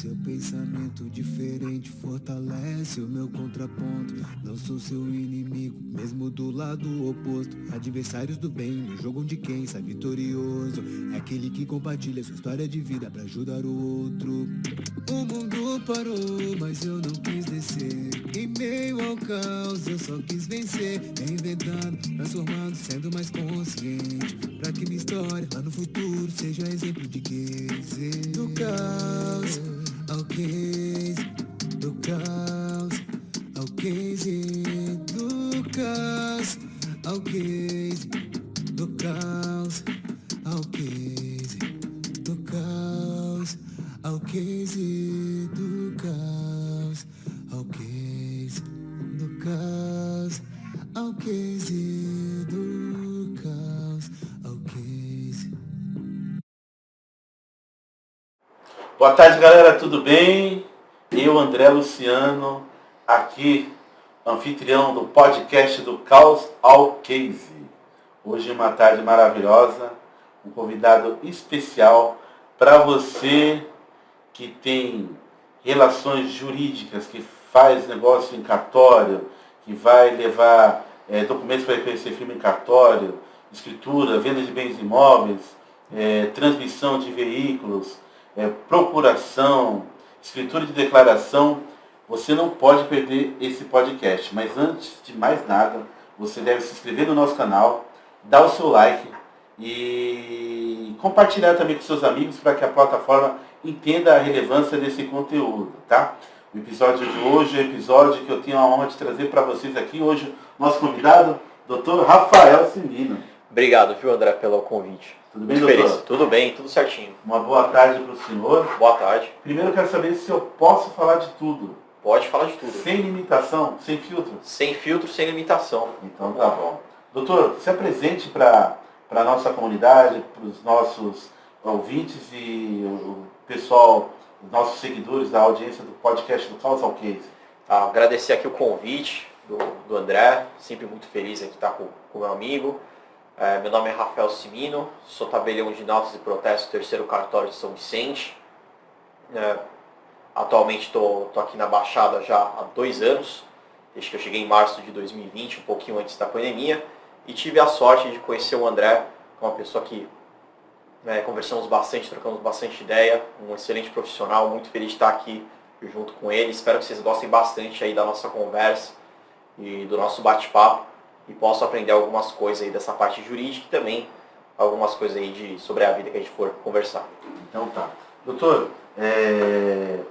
Seu pensamento diferente fortalece o meu contraponto. Não sou seu inimigo, mesmo do lado oposto. Adversários do bem, no jogo onde quem sai vitorioso é aquele que compartilha sua história de vida pra ajudar o outro. O mundo parou, mas eu não quis descer. Em meio ao caos eu só quis vencer. Reinventando, transformando, sendo mais consciente, pra que minha história lá no futuro seja exemplo de case. Do caos ao case, do caos ao case, do caos ao case, do caos ao case, do caos ao case, do caos ao case, do caos ao case, do caos ao case. Boa tarde, galera, tudo bem? Eu, André Luciano, aqui, anfitrião do podcast do Caos ao Case. Hoje uma tarde maravilhosa, um convidado especial para você que tem relações jurídicas, que faz negócio em cartório, que vai levar documentos para reconhecer firma em cartório, escritura, venda de bens imóveis, transmissão de veículos, procuração, escritura de declaração. Você não pode perder esse podcast. Mas antes de mais nada, você deve se inscrever no nosso canal, dar o seu like e compartilhar também com seus amigos para que a plataforma entenda a relevância desse conteúdo, tá? O episódio de hoje é o episódio que eu tenho a honra de trazer para vocês aqui. Hoje, nosso convidado, Dr. Rafael Cimino. Obrigado, viu, André, pelo convite. Tudo bem, doutor? Tudo bem, tudo certinho. Uma boa tarde para o senhor. Boa tarde. Primeiro eu quero saber se eu posso falar de tudo. Pode falar de tudo. Sem limitação, sem filtro? Sem filtro, sem limitação. Então tá bom. Doutor, se apresente para a nossa comunidade, para os nossos ouvintes e o pessoal, os nossos seguidores da audiência do podcast do Caos ao Case. Tá, agradecer aqui o convite do André, sempre muito feliz aqui estar com o meu amigo. Meu nome é Rafael Cimino, sou tabelião de notas e protestos do 3º cartório de São Vicente. Atualmente estou aqui na Baixada já há 2 anos, desde que eu cheguei em março de 2020, um pouquinho antes da pandemia, e tive a sorte de conhecer o André, que é uma pessoa que conversamos bastante, trocamos bastante ideia, um excelente profissional, muito feliz de estar aqui junto com ele. Espero que vocês gostem bastante aí da nossa conversa e do nosso bate-papo e possam aprender algumas coisas aí dessa parte jurídica e também algumas coisas aí sobre a vida que a gente for conversar. Então tá. Doutor,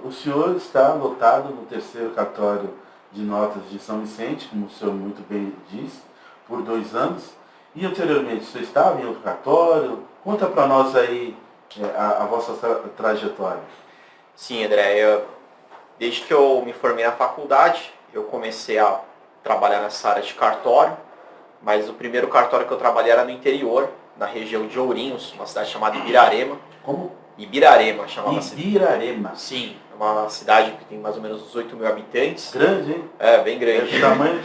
o senhor está lotado no 3º cartório de notas de São Vicente, como o senhor muito bem disse, por 2 anos. E anteriormente, o senhor estava em outro cartório? Conta para nós aí a vossa trajetória. Sim, André. Desde que eu me formei na faculdade, eu comecei a trabalhar nessa área de cartório, mas o primeiro cartório que eu trabalhei era no interior, na região de Ourinhos, uma cidade chamada Ibirarema. Como? Ibirarema, chamava-se. Ibirarema. Sim, é uma cidade que tem mais ou menos uns 8 mil habitantes. Grande, hein? Bem grande. É do tamanho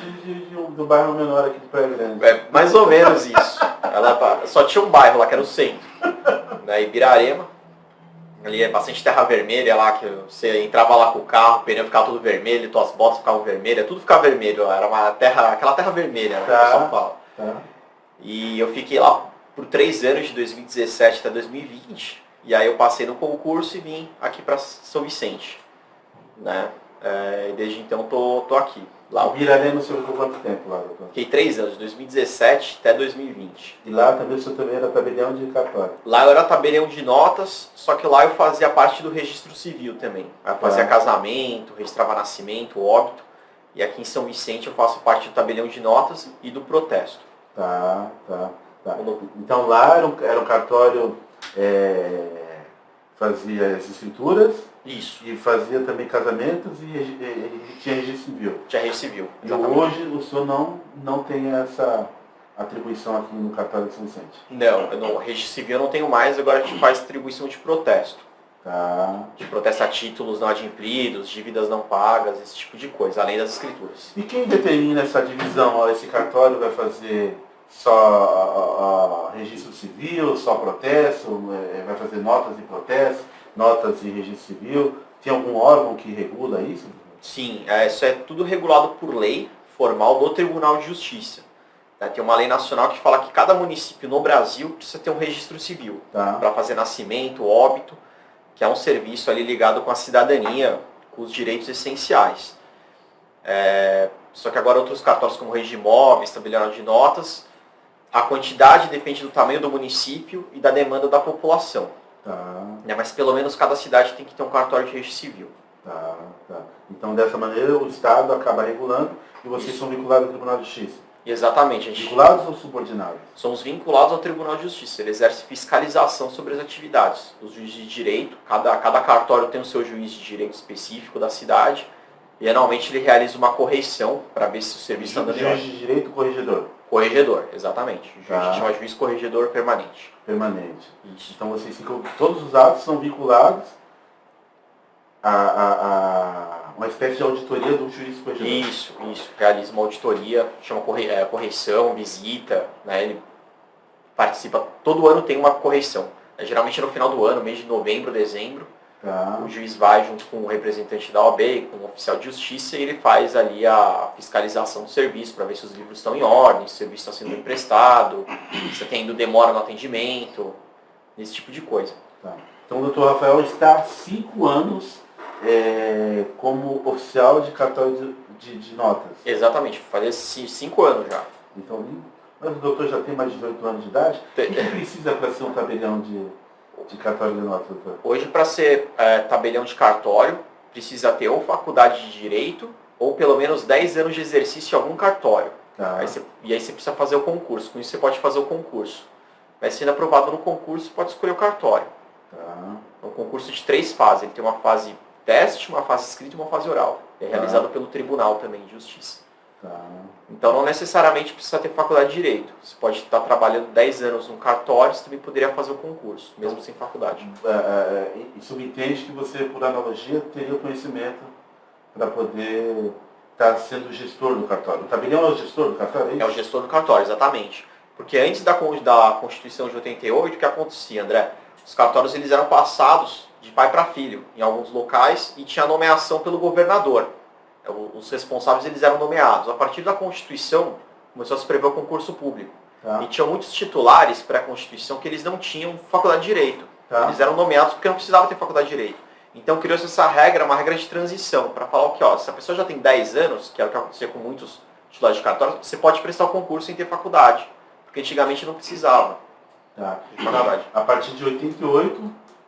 do bairro menor aqui de Praia Grande. Mais ou menos isso. Ela só tinha um bairro lá, que era o centro. Na Ibirarema. Ali é bastante terra vermelha lá, que você entrava lá com o carro, o pneu ficava tudo vermelho, tuas botas ficavam vermelhas, tudo ficava vermelho. Era uma terra, aquela terra vermelha, né, que o pessoal fala. Tá. E eu fiquei lá por 3 anos, de 2017 até 2020. E aí eu passei no concurso e vim aqui para São Vicente, né? E desde então tô aqui. Lá o Ibirarema, o senhor ficou quanto tempo lá, doutor? Fiquei 3 anos, de 2017 até 2020. E lá também o senhor também era tabelião de cartório? Lá eu era tabelião de notas, só que lá eu fazia parte do registro civil também. Eu fazia casamento, registrava nascimento, óbito. E aqui em São Vicente eu faço parte do tabelião de notas e do protesto. Tá. Então lá era um cartório, fazia as escrituras. Isso. E fazia também casamentos e tinha registro civil. Tinha registro civil. E hoje o senhor não tem essa atribuição aqui no cartório de São Vicente? Não, registro civil eu não tenho mais, agora a gente faz atribuição de protesto. Tá. De protesto a títulos não adimplidos, dívidas não pagas, esse tipo de coisa, além das escrituras. E quem determina essa divisão? Esse cartório vai fazer só registro civil, só protesto, vai fazer notas e protesto, notas e registro civil? Tem algum órgão que regula isso? Sim, isso é tudo regulado por lei formal do Tribunal de Justiça. Tem uma lei nacional que fala que cada município no Brasil precisa ter um registro civil para fazer nascimento, óbito, que é um serviço ali ligado com a cidadania, com os direitos essenciais. Só que agora outros cartórios como registro de imóveis, tabelião de notas, a quantidade depende do tamanho do município e da demanda da população. Mas pelo menos cada cidade tem que ter um cartório de registro civil. Então dessa maneira o Estado acaba regulando e vocês são vinculados ao Tribunal de Justiça. Exatamente. Vinculados ou subordinados? Somos vinculados ao Tribunal de Justiça. Ele exerce fiscalização sobre as atividades. Os juízes de direito, cada cartório tem o seu juiz de direito específico da cidade. E anualmente ele realiza uma correção para ver se o serviço está andando. Juiz de direito, corregedor? Corregedor, exatamente. O juiz chama juiz corregedor permanente. Permanente. Isso. Então vocês ficam, todos os atos são vinculados a uma espécie de auditoria do juiz corregedor. Isso. Realiza uma auditoria, chama correção, visita, né? Ele participa, todo ano tem uma correção. Geralmente no final do ano, mês de novembro, dezembro, o juiz vai junto com o representante da OAB, com o oficial de justiça, e ele faz ali a fiscalização do serviço, para ver se os livros estão em ordem, se o serviço está sendo bem prestado, se tem indo demora no atendimento, esse tipo de coisa. Então o doutor Rafael está há 5 anos como oficial de cartório de notas. Exatamente, faz 5 anos já. Então, mas o doutor já tem mais de 18 anos de idade? O que precisa para ser um tabelião de cartório de notas, doutor? Hoje, para ser tabelião de cartório, precisa ter ou faculdade de direito, ou pelo menos 10 anos de exercício em algum cartório. E aí você precisa fazer o concurso. Com isso você pode fazer o concurso. Mas sendo aprovado no concurso, pode escolher o cartório. É um concurso de 3 fases. Ele tem uma fase teste, uma fase escrita e uma fase oral. É realizado pelo Tribunal também de Justiça. Então não necessariamente precisa ter faculdade de Direito. Você pode estar trabalhando 10 anos num cartório, você também poderia fazer o concurso, mesmo sem faculdade. Isso me entende que você, por analogia, teria o conhecimento para poder estar sendo gestor do cartório. O tabelião é o gestor do cartório? É isso? É o gestor do cartório, exatamente. Porque antes da Constituição de 88, o que acontecia, André? Os cartórios eles eram passados de pai para filho, em alguns locais, e tinha nomeação pelo governador. Os responsáveis eles eram nomeados. A partir da Constituição, começou a se prever o concurso público. E tinha muitos titulares pré-Constituição que eles não tinham faculdade de Direito. Eles eram nomeados porque não precisava ter faculdade de Direito. Então criou-se essa regra, uma regra de transição, para falar que se a pessoa já tem 10 anos, que era o que acontecia com muitos titulares de cartório, você pode prestar o concurso sem ter faculdade. Porque antigamente não precisava. A partir de 88,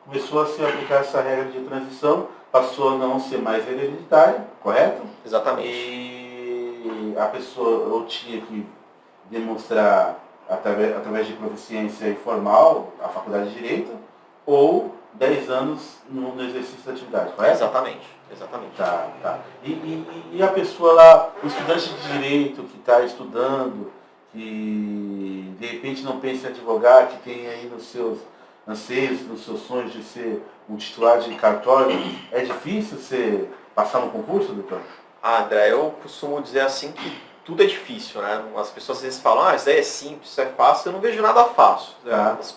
começou a se aplicar essa regra de transição, passou a não ser mais hereditária, correto? Exatamente. E a pessoa ou tinha que demonstrar, através de proficiência informal, a faculdade de Direito, ou 10 anos no exercício da atividade, correto? Exatamente. E a pessoa lá, o estudante de Direito que está estudando, que de repente não pensa em advogar, que tem aí nos seus anseios, nos seus sonhos de ser um titular de cartório, é difícil você passar no concurso, doutor? André, eu costumo dizer assim que tudo é difícil, né? As pessoas às vezes falam, isso aí é simples, isso é fácil, eu não vejo nada fácil.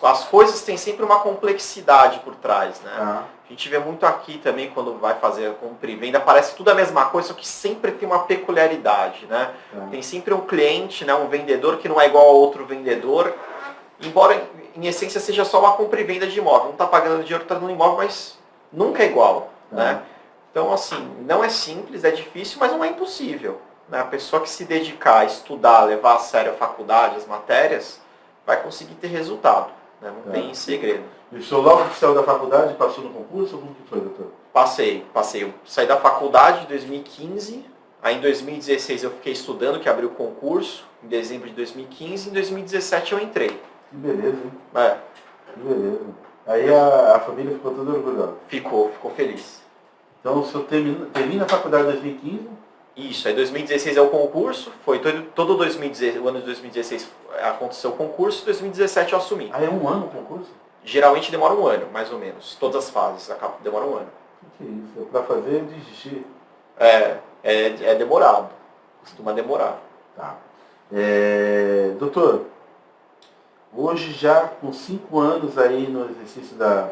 As coisas têm sempre uma complexidade por trás, né? A gente vê muito aqui também, quando vai fazer compra e venda, parece tudo a mesma coisa, só que sempre tem uma peculiaridade, né? Tem sempre um cliente, né, um vendedor que não é igual a outro vendedor, embora em essência seja só uma compra e venda de imóvel. Um está pagando dinheiro, está dando imóvel, mas nunca é igual, né? Então, assim, não é simples, é difícil, mas não é impossível. Né? A pessoa que se dedicar a estudar, levar a sério a faculdade, as matérias, vai conseguir ter resultado. Né? Não tem segredo. E o senhor logo que saiu da faculdade passou no concurso? Como que foi, doutor? Passei. Eu saí da faculdade em 2015, aí em 2016 eu fiquei estudando, que abriu o concurso, em dezembro de 2015, em 2017 eu entrei. Que beleza, hein? Que beleza. Aí a família ficou toda orgulhosa? Ficou feliz. Então o senhor termina a faculdade em 2015? Isso, aí 2016 é o concurso, foi todo 2016, o ano de 2016 aconteceu o concurso, 2017 eu assumi. Aí é um ano o concurso? Geralmente demora um ano, mais ou menos. Todas as fases demoram um ano. Que é isso? É para fazer desistir? É demorado. Costuma demorar. Tá. Doutor, hoje já com 5 anos aí no exercício da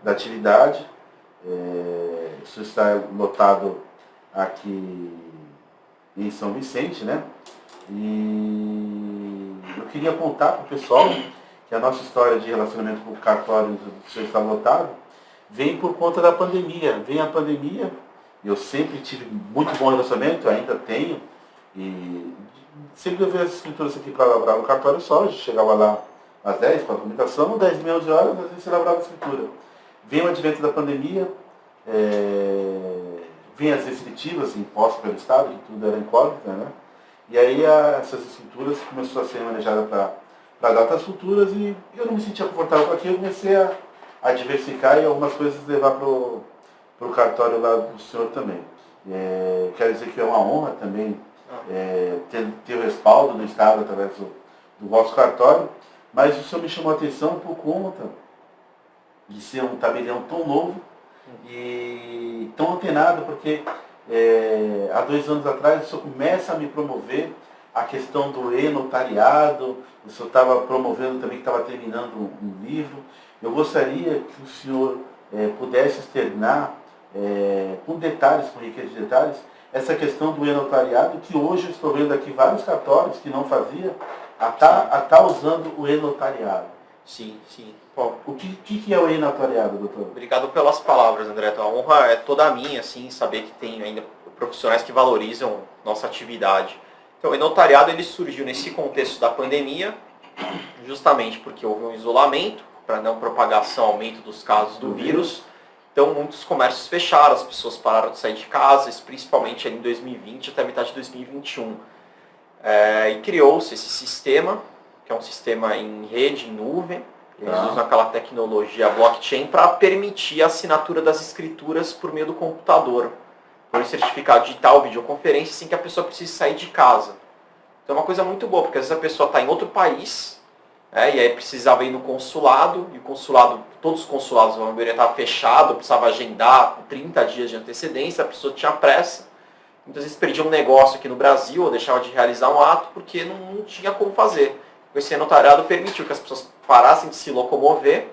atividade, O senhor está lotado aqui em São Vicente, né? E eu queria contar para o pessoal que a nossa história de relacionamento com o cartório do senhor está lotado vem por conta da pandemia. Vem a pandemia, eu sempre tive muito bom relacionamento, ainda tenho, e sempre levei as escrituras aqui para lavrar no cartório só, chegava lá às 10 para a comunicação, 10 e meia, 11 horas, às vezes você lavrava a escritura. Vem o advento da pandemia, vem as restritivas impostas pelo Estado, que tudo era incógnita, né? E aí essas escrituras começaram a ser manejadas para datas futuras e eu não me sentia confortável com aquilo, eu comecei a diversificar e algumas coisas levar para o cartório lá do senhor também. Quero dizer que é uma honra também ter o respaldo do Estado através do vosso cartório, mas o senhor me chamou a atenção por conta de ser um tabelião tão novo e tão antenado, porque há 2 anos atrás o senhor começa a me promover a questão do e-notariado, o senhor estava promovendo também que estava terminando um livro. Eu gostaria que o senhor pudesse externar com detalhes, com riqueza de detalhes, essa questão do e-notariado, que hoje eu estou vendo aqui vários cartórios que não faziam, a tá usando o e-notariado. Sim, sim. Bom, o que é o e-notariado, doutor? Obrigado pelas palavras, André. A honra é toda minha, assim, saber que tem ainda profissionais que valorizam nossa atividade. Então, o e-notariado ele surgiu nesse contexto da pandemia, justamente porque houve um isolamento, para não propagação, aumento dos casos do vírus. Então, muitos comércios fecharam, as pessoas pararam de sair de casa, principalmente ali em 2020 até a metade de 2021. E criou-se esse sistema, que é um sistema em rede, em nuvem. Eles usam aquela tecnologia blockchain para permitir a assinatura das escrituras por meio do computador, por um certificado digital, videoconferência, sem que a pessoa precise sair de casa. Então é uma coisa muito boa, porque às vezes a pessoa está em outro país, e aí precisava ir no consulado, e o consulado, todos os consulados, a maioria estava fechado, precisava agendar com 30 dias de antecedência, a pessoa tinha pressa. Muitas vezes perdia um negócio aqui no Brasil, ou deixava de realizar um ato, porque não tinha como fazer. Esse notariado permitiu que as pessoas parassem de se locomover,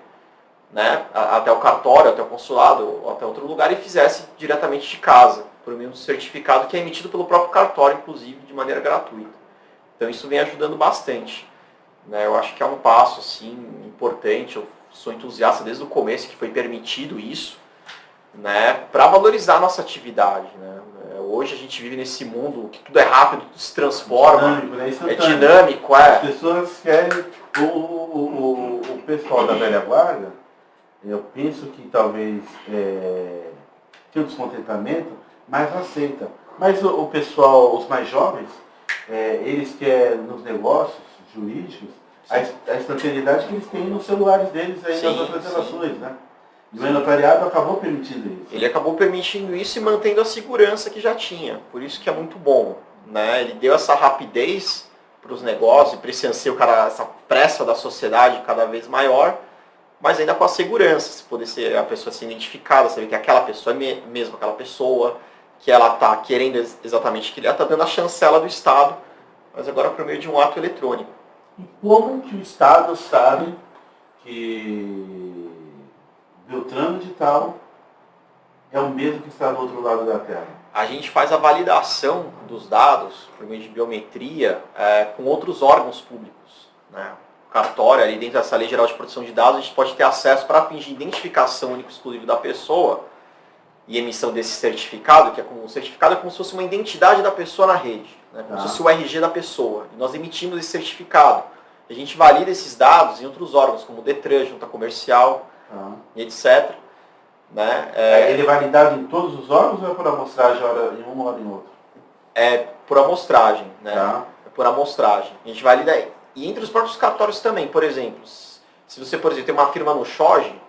né, até o cartório, até o consulado, ou até outro lugar, e fizessem diretamente de casa, por meio do certificado que é emitido pelo próprio cartório, inclusive, de maneira gratuita. Então isso vem ajudando bastante. Né, eu acho que é um passo assim, importante, eu sou entusiasta desde o começo que foi permitido isso, né, para valorizar a nossa atividade. Né. Hoje a gente vive nesse mundo que tudo é rápido, tudo se transforma, é dinâmico. As pessoas querem, o pessoal da velha guarda, eu penso que talvez tenha um descontentamento, mas aceita. Mas o pessoal, os mais jovens, eles querem nos negócios jurídicos, a instantaneidade que eles têm nos celulares deles aí nas outras relações, né? E o e-notariado acabou permitindo isso. Ele acabou permitindo isso e mantendo a segurança que já tinha. Por isso que é muito bom. Né? Ele deu essa rapidez para os negócios, para esse anseio, essa pressa da sociedade cada vez maior, mas ainda com a segurança. Se poder ser a pessoa ser identificada, saber que aquela pessoa é mesmo aquela pessoa, que ela está querendo exatamente que ele está dando a chancela do Estado, mas agora por meio de um ato eletrônico. E como que o Estado sabe que Beltrano de tal é o mesmo que está do outro lado da Terra? A gente faz a validação dos dados por meio de biometria com outros órgãos públicos. Né? O cartório, ali dentro dessa Lei Geral de Proteção de Dados, a gente pode ter acesso para fins de identificação única e exclusiva da pessoa e emissão desse certificado, que o certificado é como se fosse uma identidade da pessoa na rede, né? Como se fosse o RG da pessoa. E nós emitimos esse certificado. A gente valida esses dados em outros órgãos, como o Detran, Junta Comercial, e etc. Né? Ele é validado em todos os órgãos ou é por amostragem em um ou em outro? É por amostragem. Né? É por amostragem. A gente valida e entre os próprios cartórios também. Por exemplo, se você, por exemplo, tem uma firma no CHOG,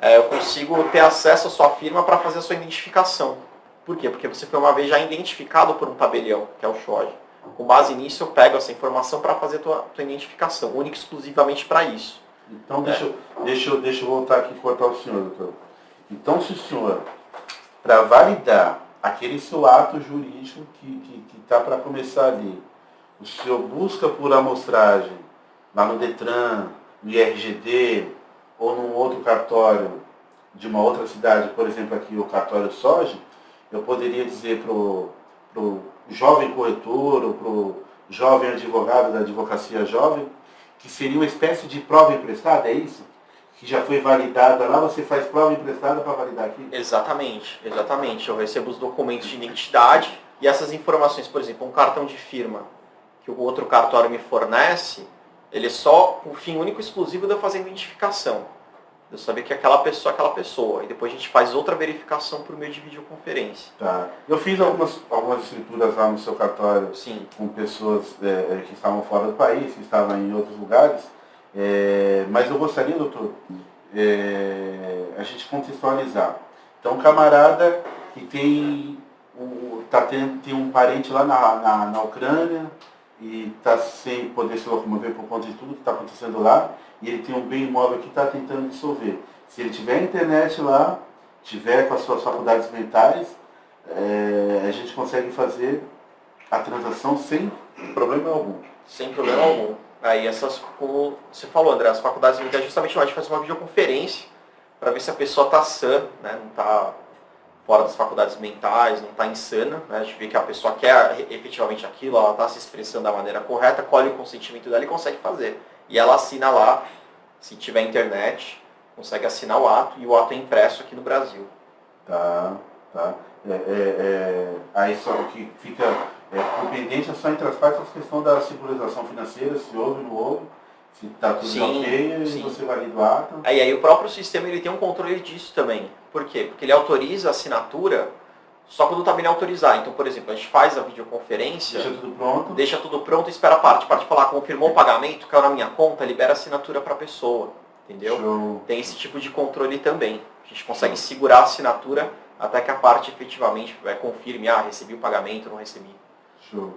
eu consigo ter acesso à sua firma para fazer a sua identificação. Por quê? Porque você foi uma vez já identificado por um tabelião, que é o CHOG. Com base nisso, eu pego essa informação para fazer a tua identificação, única e exclusivamente para isso. Então, deixa eu voltar aqui e cortar o senhor, doutor. Então, se o senhor, para validar aquele seu ato jurídico que está para começar ali, o senhor busca por amostragem, lá no Detran, no IRGD, ou num outro cartório, de uma outra cidade, por exemplo, aqui o cartório SOGE, eu poderia dizer para o jovem corretor ou para o jovem advogado da advocacia jovem, que seria uma espécie de prova emprestada, é isso? Que já foi validada lá, você faz prova emprestada para validar aqui? Exatamente, exatamente. Eu recebo os documentos de identidade e essas informações, por exemplo, um cartão de firma que o outro cartório me fornece, ele é só o fim único e exclusivo de eu fazer a identificação. De eu saber que aquela pessoa é aquela pessoa. E depois a gente faz outra verificação por meio de videoconferência. Tá. Eu fiz algumas escrituras lá no seu cartório. Sim. Com pessoas que estavam fora do país, que estavam em outros lugares. Mas eu gostaria, doutor, a gente contextualizar. Então, um camarada que tem um parente lá na Ucrânia e está sem poder se locomover por conta de tudo que está acontecendo lá, e ele tem um bem imóvel que está tentando dissolver. Se ele tiver internet lá, tiver com as suas faculdades mentais, a gente consegue fazer a transação sem problema algum. Sem problema algum. Aí como você falou, André, as faculdades mentais justamente a gente faz uma videoconferência para ver se a pessoa está sã, né? Não está fora das faculdades mentais, não está insana, né? A gente vê que a pessoa quer efetivamente aquilo, ela está se expressando da maneira correta, colhe o consentimento dela e consegue fazer. E ela assina lá, se tiver internet, consegue assinar o ato, e o ato é impresso aqui no Brasil. Tá. Aí só o que fica pendente é só entre as partes a questão da segurização financeira, se houve ou não houve, se está tudo ok, e você valida o ato. Aí o próprio sistema ele tem um controle disso também. Por quê? Porque ele autoriza a assinatura só quando está bem autorizar. Então, por exemplo, a gente faz a videoconferência, deixa tudo pronto e espera a parte falar, confirmou o pagamento, caiu na minha conta, libera a assinatura para a pessoa. Entendeu? Show. Tem esse tipo de controle também. A gente consegue segurar a assinatura até que a parte efetivamente confirme, recebi o pagamento, não recebi. Show.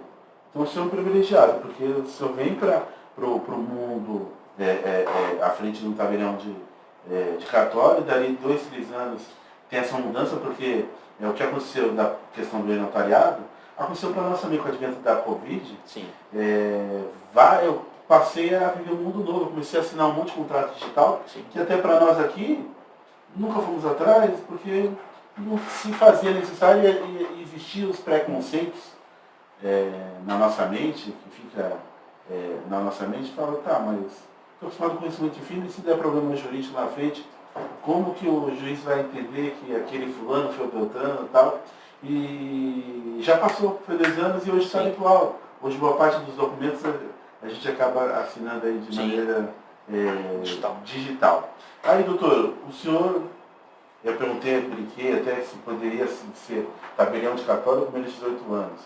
Então o senhor é um privilegiado, porque o senhor vem para o mundo à frente de um tabelião de cartório, e dali 2, 3 anos tem essa mudança, porque o que aconteceu na questão do notariado, aconteceu para nós também com o advento da Covid. Sim. Eu passei a viver um mundo novo, eu comecei a assinar um monte de contrato digital, sim, que até para nós aqui, nunca fomos atrás, porque não se fazia necessário e existiam os preconceitos na nossa mente, que fica na nossa mente, fala, tá, mas estou acostumado com conhecimento de firma, e se der problema jurídico na frente, como que o juiz vai entender que aquele fulano foi o Beltrano e tal? E já passou, foi 2 anos e hoje está atual. Hoje boa parte dos documentos a gente acaba assinando aí de maneira digital. Aí, doutor, o senhor, eu perguntei, brinquei até se poderia ser tabelião de cartório com menos de 18 anos.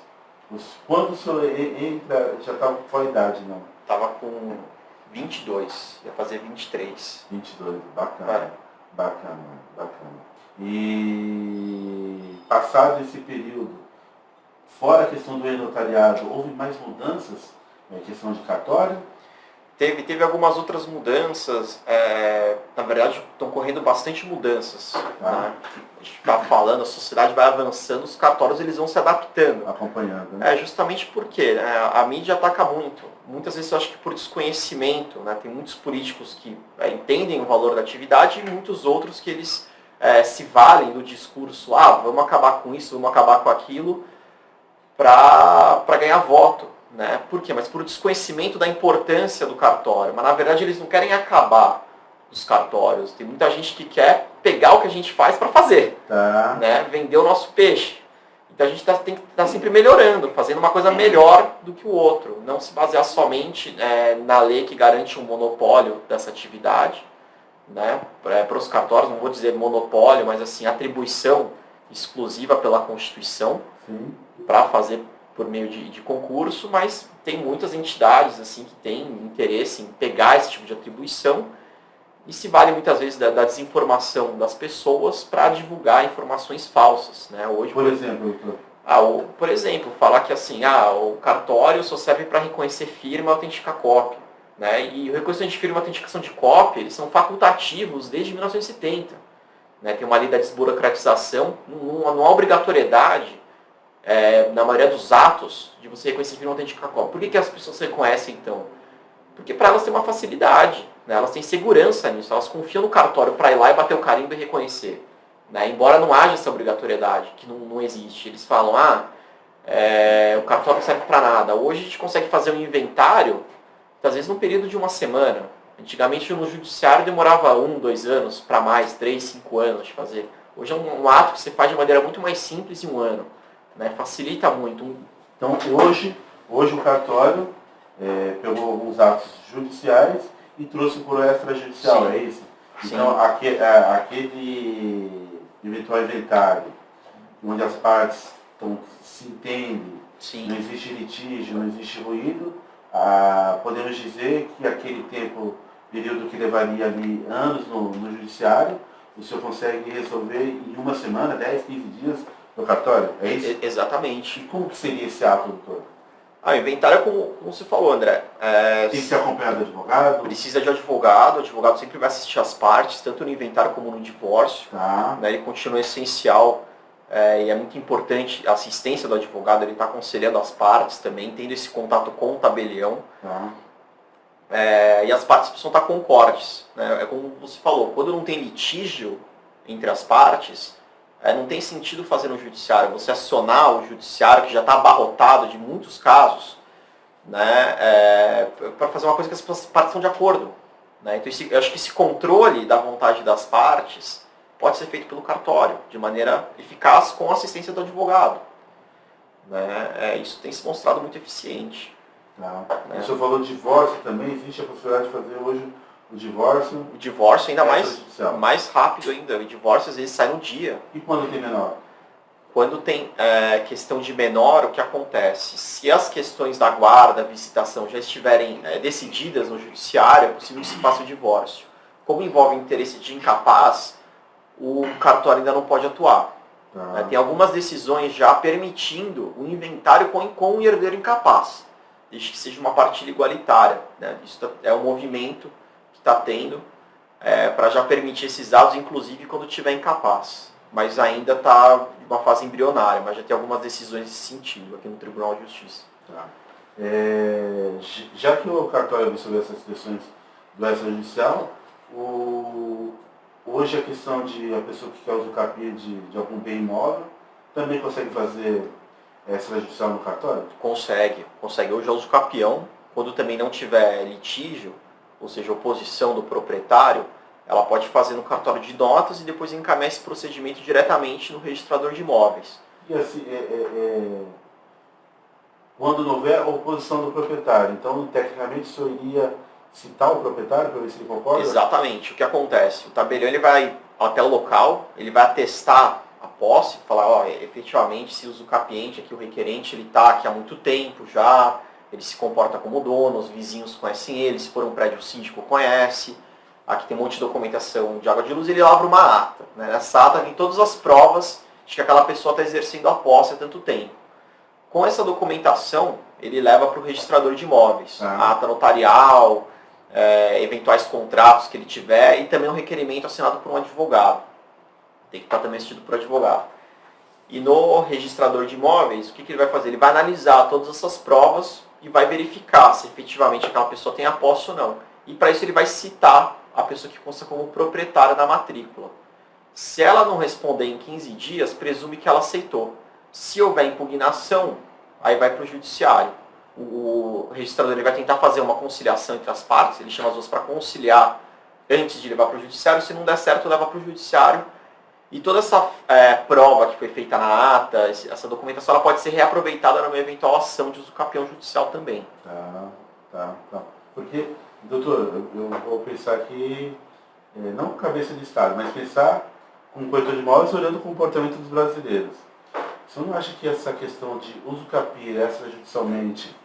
Quando o senhor entra, já estava com qual idade, não? Estava com 22, ia fazer 23. 22, bacana. E passado esse período, fora a questão do notariado, houve mais mudanças na questão de cartório? Teve algumas outras mudanças, na verdade estão correndo bastante mudanças. Né? A gente está falando, a sociedade vai avançando, os cartórios eles vão se adaptando. Acompanhando. Né? Justamente porque a mídia ataca muito. Muitas vezes eu acho que por desconhecimento, né? Tem muitos políticos que entendem o valor da atividade e muitos outros que eles se valem do discurso, vamos acabar com isso, vamos acabar com aquilo, para ganhar voto. Né? Por quê? Mas por desconhecimento da importância do cartório. Mas na verdade eles não querem acabar os cartórios. Tem muita gente que quer pegar o que a gente faz para fazer. Né? Vender o nosso peixe. Então a gente tem que estar sempre melhorando, fazendo uma coisa melhor do que o outro. Não se basear somente na lei que garante um monopólio dessa atividade. Né? Para os cartórios, não vou dizer monopólio, mas assim, atribuição exclusiva pela Constituição para fazer por meio de concurso, mas tem muitas entidades assim que têm interesse em pegar esse tipo de atribuição e se vale muitas vezes da desinformação das pessoas para divulgar informações falsas. Né? Hoje, por exemplo, por exemplo, falar que assim, o cartório só serve para reconhecer firma e autenticar cópia. Né? E o reconhecimento de firma e autenticação de cópia, eles são facultativos desde 1970. Né? Tem uma lei da desburocratização, não há obrigatoriedade na maioria dos atos de você reconhecer firma e autenticar cópia. Por que as pessoas reconhecem então? Porque para elas tem uma facilidade, né? Elas têm segurança nisso, elas confiam no cartório para ir lá e bater o carimbo e reconhecer. Né? Embora não haja essa obrigatoriedade, que não existe. Eles falam, o cartório não serve para nada. Hoje a gente consegue fazer um inventário, às vezes num período de uma semana. Antigamente no judiciário demorava 1, 2 anos, para mais, 3, 5 anos de fazer. Hoje é um ato que você faz de maneira muito mais simples em 1 ano. Né? Facilita muito. Então hoje o cartório pegou alguns atos judiciais e trouxe por extrajudicial, Sim. é isso? Sim. Então aquele eventual inventário, onde as partes se entendem, Sim. não existe litígio, não existe ruído, podemos dizer que aquele período que levaria ali anos no judiciário, o senhor consegue resolver em 1 semana, 10, 15 dias no cartório, é isso? Exatamente. E como que seria esse ato, doutor? O inventário é como você falou, André. Tem que ser acompanhado de advogado? Precisa de advogado, o advogado sempre vai assistir as partes, tanto no inventário como no divórcio. Tá. Né? Ele continua essencial e é muito importante a assistência do advogado, ele está aconselhando as partes também, tendo esse contato com o tabelião. Tá. E as partes precisam estar concordes. Né? É como você falou, quando não tem litígio entre as partes, não tem sentido fazer no judiciário. Você acionar o judiciário, que já está abarrotado de muitos casos, né, para fazer uma coisa que as partes estão de acordo. Né? Então eu acho que esse controle da vontade das partes pode ser feito pelo cartório, de maneira eficaz com a assistência do advogado. Né? Isso tem se mostrado muito eficiente. Tá. O senhor falou de divórcio também, existe a possibilidade de fazer hoje o divórcio? O divórcio ainda extrajudicial. mais rápido ainda. O divórcio às vezes sai no dia. E quando tem menor? Quando tem questão de menor, o que acontece? Se as questões da guarda, visitação já estiverem decididas no judiciário, é possível que se faça o divórcio. Como envolve interesse de incapaz, o cartório ainda não pode atuar. Tá. Tem algumas decisões já permitindo o inventário com o herdeiro incapaz, desde que seja uma partilha igualitária. Né? Isso é um movimento que está tendo para já permitir esses dados, inclusive quando tiver incapaz. Mas ainda está em uma fase embrionária, mas já tem algumas decisões nesse sentido aqui no Tribunal de Justiça. Tá. Já que o cartório absorveu essas questões do extrajudicial, hoje a questão de a pessoa que quer usufruir de algum bem imóvel também consegue fazer extrajudicial no cartório? Consegue. Hoje eu uso capião, quando também não tiver litígio, ou seja, oposição do proprietário, ela pode fazer no cartório de notas e depois encaminhar esse procedimento diretamente no registrador de imóveis. E assim, quando não houver oposição do proprietário, então tecnicamente o senhor iria citar o proprietário para ver se ele concorda? Exatamente. O que acontece? O tabelião ele vai até o local, ele vai atestar a posse, falar, efetivamente, se o usucapiente aqui, o requerente, ele está aqui há muito tempo já, ele se comporta como dono, os vizinhos conhecem ele, se for um prédio o síndico conhece, aqui tem um monte de documentação de água de luz, ele lavra uma ata. Né? Nessa ata tem todas as provas de que aquela pessoa está exercendo a posse há tanto tempo. Com essa documentação, ele leva para o registrador de imóveis, a ata notarial, eventuais contratos que ele tiver e também um requerimento assinado por um advogado. Tem que estar também assistido por advogado. E no registrador de imóveis, o que ele vai fazer? Ele vai analisar todas essas provas e vai verificar se efetivamente aquela pessoa tem a posse ou não. E para isso ele vai citar a pessoa que consta como proprietária da matrícula. Se ela não responder em 15 dias, presume que ela aceitou. Se houver impugnação, aí vai para o judiciário. O registrador ele vai tentar fazer uma conciliação entre as partes, ele chama as duas para conciliar antes de levar para o judiciário. Se não der certo, leva para o judiciário. E toda essa prova que foi feita na ata, essa documentação, ela pode ser reaproveitada numa eventual ação de usucapião judicial também. Tá. Porque, doutor, eu vou pensar aqui, não cabeça de Estado, mas pensar com corretor de imóveis olhando o comportamento dos brasileiros. Você não acha que essa questão de usucapiar extrajudicialmente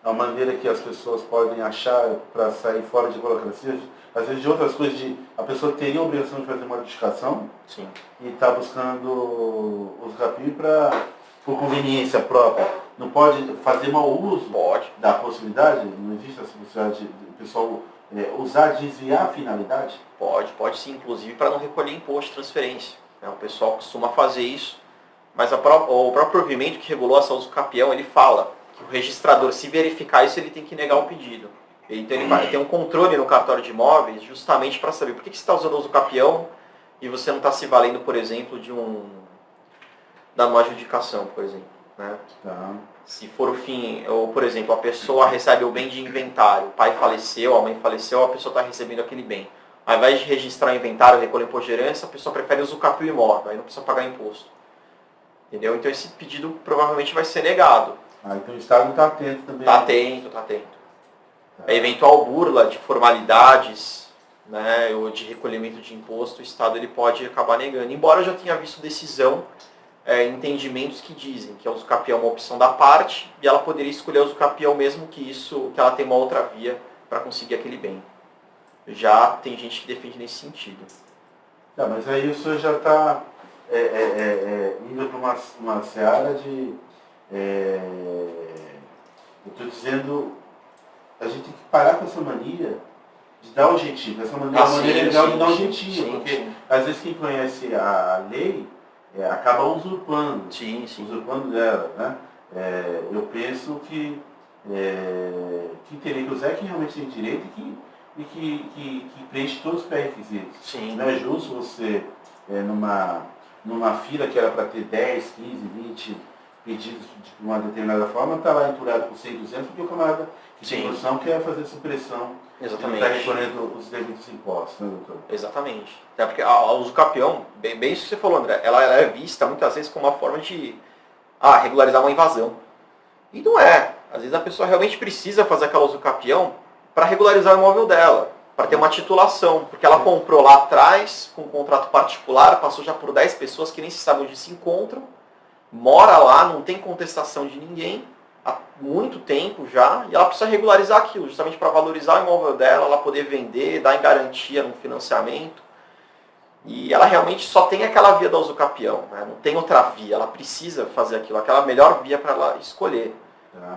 é uma maneira que as pessoas podem achar para sair fora de burocracia? Às vezes de outras coisas, a pessoa teria a obrigação de fazer uma notificação. Sim. E está buscando usucapiar por conveniência própria. Não pode fazer mau uso da possibilidade? Não existe essa possibilidade de o pessoal desviar a finalidade? Pode sim, inclusive para não recolher imposto de transferência. O pessoal costuma fazer isso, mas o próprio provimento que regulou essa usucapião, ele fala que o registrador, se verificar isso, ele tem que negar o pedido. Então ele vai ter um controle no cartório de imóveis justamente para saber por que você está usando o uso capião e você não está se valendo, por exemplo, da uma adjudicação, por exemplo. Né? Tá. Se for o fim, ou por exemplo, a pessoa recebe o bem de inventário, o pai faleceu, a mãe faleceu, a pessoa está recebendo aquele bem. Ao invés de registrar o inventário, recolher imposto de herança, a pessoa prefere usucapiar o imóvel, aí não precisa pagar imposto. Entendeu? Então esse pedido provavelmente vai ser negado. Então o Estado está atento também. Está atento, está atento. A eventual burla de formalidades, né, ou de recolhimento de imposto, o Estado ele pode acabar negando. Embora eu já tenha visto decisão, entendimentos que dizem que a usucapião é uma opção da parte e ela poderia escolher a usucapião mesmo que ela tenha uma outra via para conseguir aquele bem. Já tem gente que defende nesse sentido. Mas aí o senhor já está indo para uma seara de... eu estou dizendo, a gente tem que parar com essa mania de dar um jeitinho. Essa maneira legal de dar um jeitinho, porque às vezes quem conhece a lei acaba usurpando. Usurpando dela. Né? Eu penso que quem teria que usar é quem realmente tem direito e que preenche todos os pré-requisitos. Não é justo você, numa fila que era para ter 10, 15, 20 pedidos de uma determinada forma, está lá enturado com 100, 200, porque o camarada que tem noção quer fazer supressão. Exatamente. Ele está recolhendo os devidos impostos, né, doutor? Exatamente. Até porque a usucapião, bem isso que você falou, André, ela é vista muitas vezes como uma forma de regularizar uma invasão. E não é. Às vezes a pessoa realmente precisa fazer aquela usucapião para regularizar o imóvel dela, para ter uma titulação, porque ela comprou lá atrás, com um contrato particular, passou já por 10 pessoas que nem se sabe onde se encontram, mora lá, não tem contestação de ninguém, há muito tempo já, e ela precisa regularizar aquilo, justamente para valorizar o imóvel dela, ela poder vender, dar em garantia no financiamento. E ela realmente só tem aquela via da usucapião, né? Não tem outra via, ela precisa fazer aquilo, aquela melhor via para ela escolher.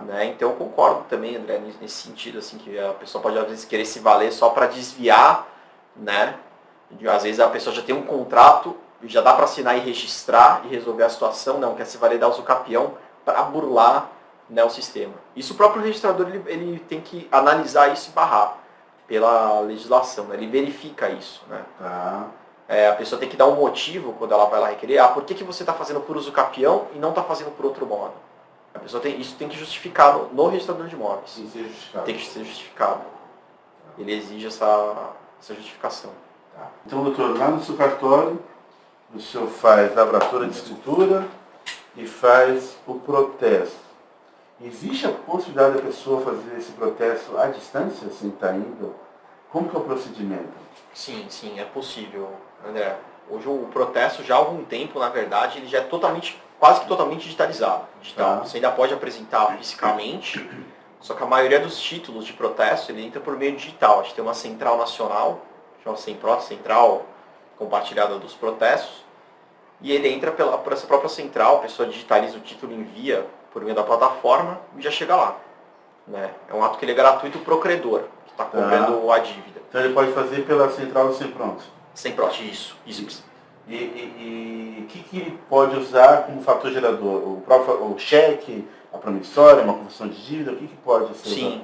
Né? Então eu concordo também, André, nesse sentido, assim, que a pessoa pode às vezes querer se valer só para desviar, né? Às vezes a pessoa já tem um contrato, já dá para assinar e registrar e resolver a situação, não, quer se valer da usucapião para burlar, né, o sistema. Isso o próprio registrador ele tem que analisar isso e barrar pela legislação, né? Ele verifica isso. Né? A pessoa tem que dar um motivo quando ela vai lá requerer, por que você está fazendo por usucapião e não está fazendo por outro modo? A pessoa isso tem que justificar no registrador de imóveis. Tem que ser justificado. Ele exige essa justificação. Então, doutor, lá no seu cartório, o senhor faz a lavratura de escritura e faz o protesto. Existe a possibilidade da pessoa fazer esse protesto à distância, sem estar indo? Como que é o procedimento? Sim, é possível, André. Hoje o protesto, já há algum tempo, na verdade, ele já é quase que totalmente digitalizado. Você ainda pode apresentar fisicamente, só que a maioria dos títulos de protesto, ele entra por meio digital. A gente tem uma central nacional, chama Semprot, Central Compartilhada dos Protestos, e ele entra por essa própria central, a pessoa digitaliza o título, envia por meio da plataforma e já chega lá. Né? É um ato que ele é gratuito para o credor, que está cobrando a dívida. Então ele pode fazer pela central do Semprot? Semprot, isso. E o que ele pode usar como fator gerador? O cheque, a promissória, uma confissão de dívida, o que pode ser usado?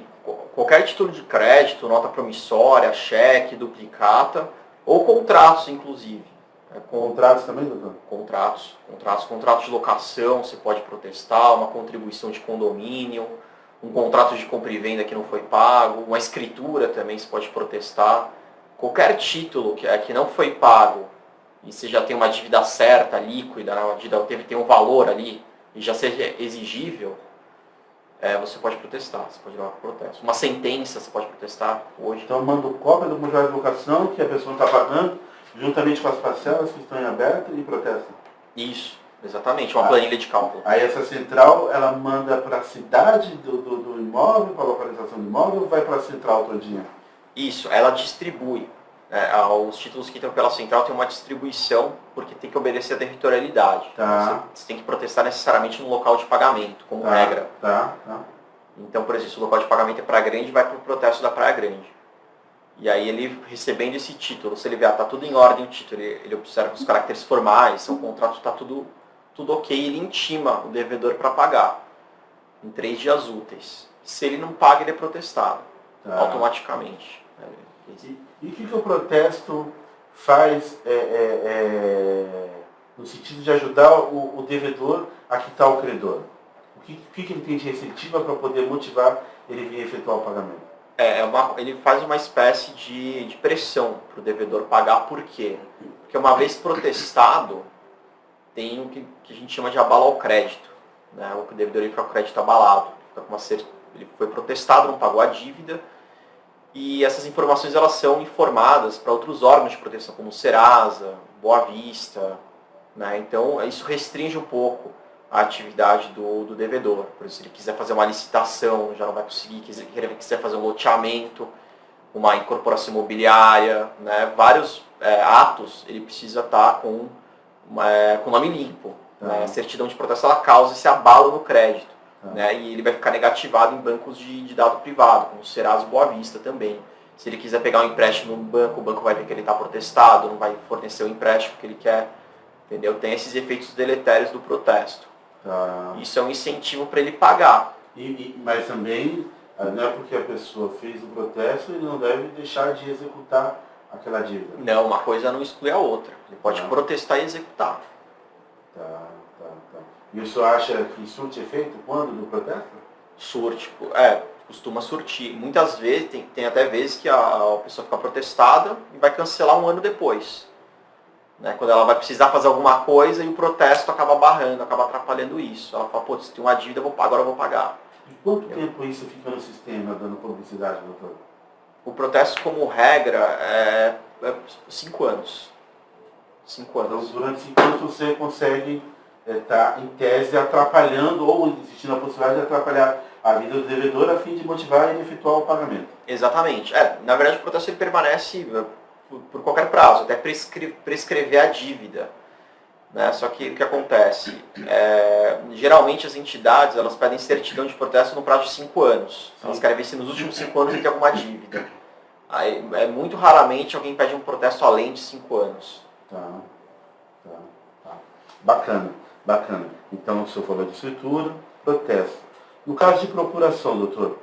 Qualquer título de crédito, nota promissória, cheque, duplicata, ou contratos, inclusive. Contratos também, doutor? Contratos de locação, você pode protestar, uma contribuição de condomínio, um contrato de compra e venda que não foi pago, uma escritura também você pode protestar. Qualquer título que não foi pago e você já tem uma dívida certa, líquida, a dívida tem um valor ali e já seja exigível, você pode protestar, você pode ir lá para o protesto. Uma sentença você pode protestar hoje. Então eu mando cópia do contrato de locação que a pessoa não está pagando, juntamente com as parcelas que estão em aberto e protesta. Isso, exatamente, uma planilha de cálculo. Aí essa central, ela manda para a cidade do imóvel, para a localização do imóvel, ou vai para a central todinha? Isso, ela distribui. Os títulos que entram pela central tem uma distribuição, porque tem que obedecer a territorialidade. Você tem que protestar necessariamente no local de pagamento, como regra. Então, por exemplo, se o local de pagamento é Praia Grande, vai para o protesto da Praia Grande. E aí ele recebendo esse título, se ele vê, está tudo em ordem o título, ele observa os caracteres formais, o contrato está tudo ok, ele intima o devedor para pagar em 3 dias úteis. Se ele não paga, ele é protestado. automaticamente. E o que o protesto faz no sentido de ajudar o devedor a quitar o credor? O que ele tem de receptiva para poder motivar ele vir efetuar o pagamento? Ele faz uma espécie de pressão para o devedor pagar. Por quê? Porque uma vez protestado, tem o que a gente chama de abalo ao crédito. Né? O devedor fica com o crédito abalado. Ele foi protestado, não pagou a dívida. E essas informações elas são informadas para outros órgãos de proteção, como o Serasa, Boa Vista. Né? Então, isso restringe um pouco a atividade do devedor. Por exemplo, se ele quiser fazer uma licitação, já não vai conseguir. Se ele quiser fazer um loteamento, uma incorporação imobiliária, né? Vários atos, ele precisa estar com nome limpo. Né? A certidão de protesto ela causa esse abalo no crédito. Né? E ele vai ficar negativado em bancos de dado privado, como o Serasa e Boa Vista também. Se ele quiser pegar um empréstimo no banco, o banco vai ver que ele está protestado, não vai fornecer o empréstimo que ele quer. Entendeu? Tem esses efeitos deletérios do protesto. Isso é um incentivo para ele pagar. Mas também, não é porque a pessoa fez o protesto, ele não deve deixar de executar aquela dívida. Não, uma coisa não exclui a outra. Ele pode protestar e executar. E o senhor acha que surte efeito quando do protesto? Surte. Costuma surtir. Muitas vezes, tem até vezes que a pessoa fica protestada e vai cancelar um ano depois. Né? Quando ela vai precisar fazer alguma coisa e o protesto acaba barrando, acaba atrapalhando isso. Ela fala, se tem uma dívida, agora eu vou pagar. E quanto tempo isso fica no sistema, dando publicidade, doutor? O protesto, como regra, é 5 anos. 5 anos. Então, durante 5 anos você consegue estar, em tese, atrapalhando ou existindo a possibilidade de atrapalhar a vida do devedor a fim de motivar ele a efetuar o pagamento. Exatamente. Na verdade, o protesto ele permanece por qualquer prazo, até prescrever a dívida. Né? Só que o que acontece? Geralmente as entidades elas pedem certidão de protesto no prazo de 5 anos. Elas querem ver se nos últimos 5 anos ele tem alguma dívida. Aí, muito raramente alguém pede um protesto além de 5 anos. Bacana. Então o senhor falou de escritura, protesto. No caso de procuração, doutor,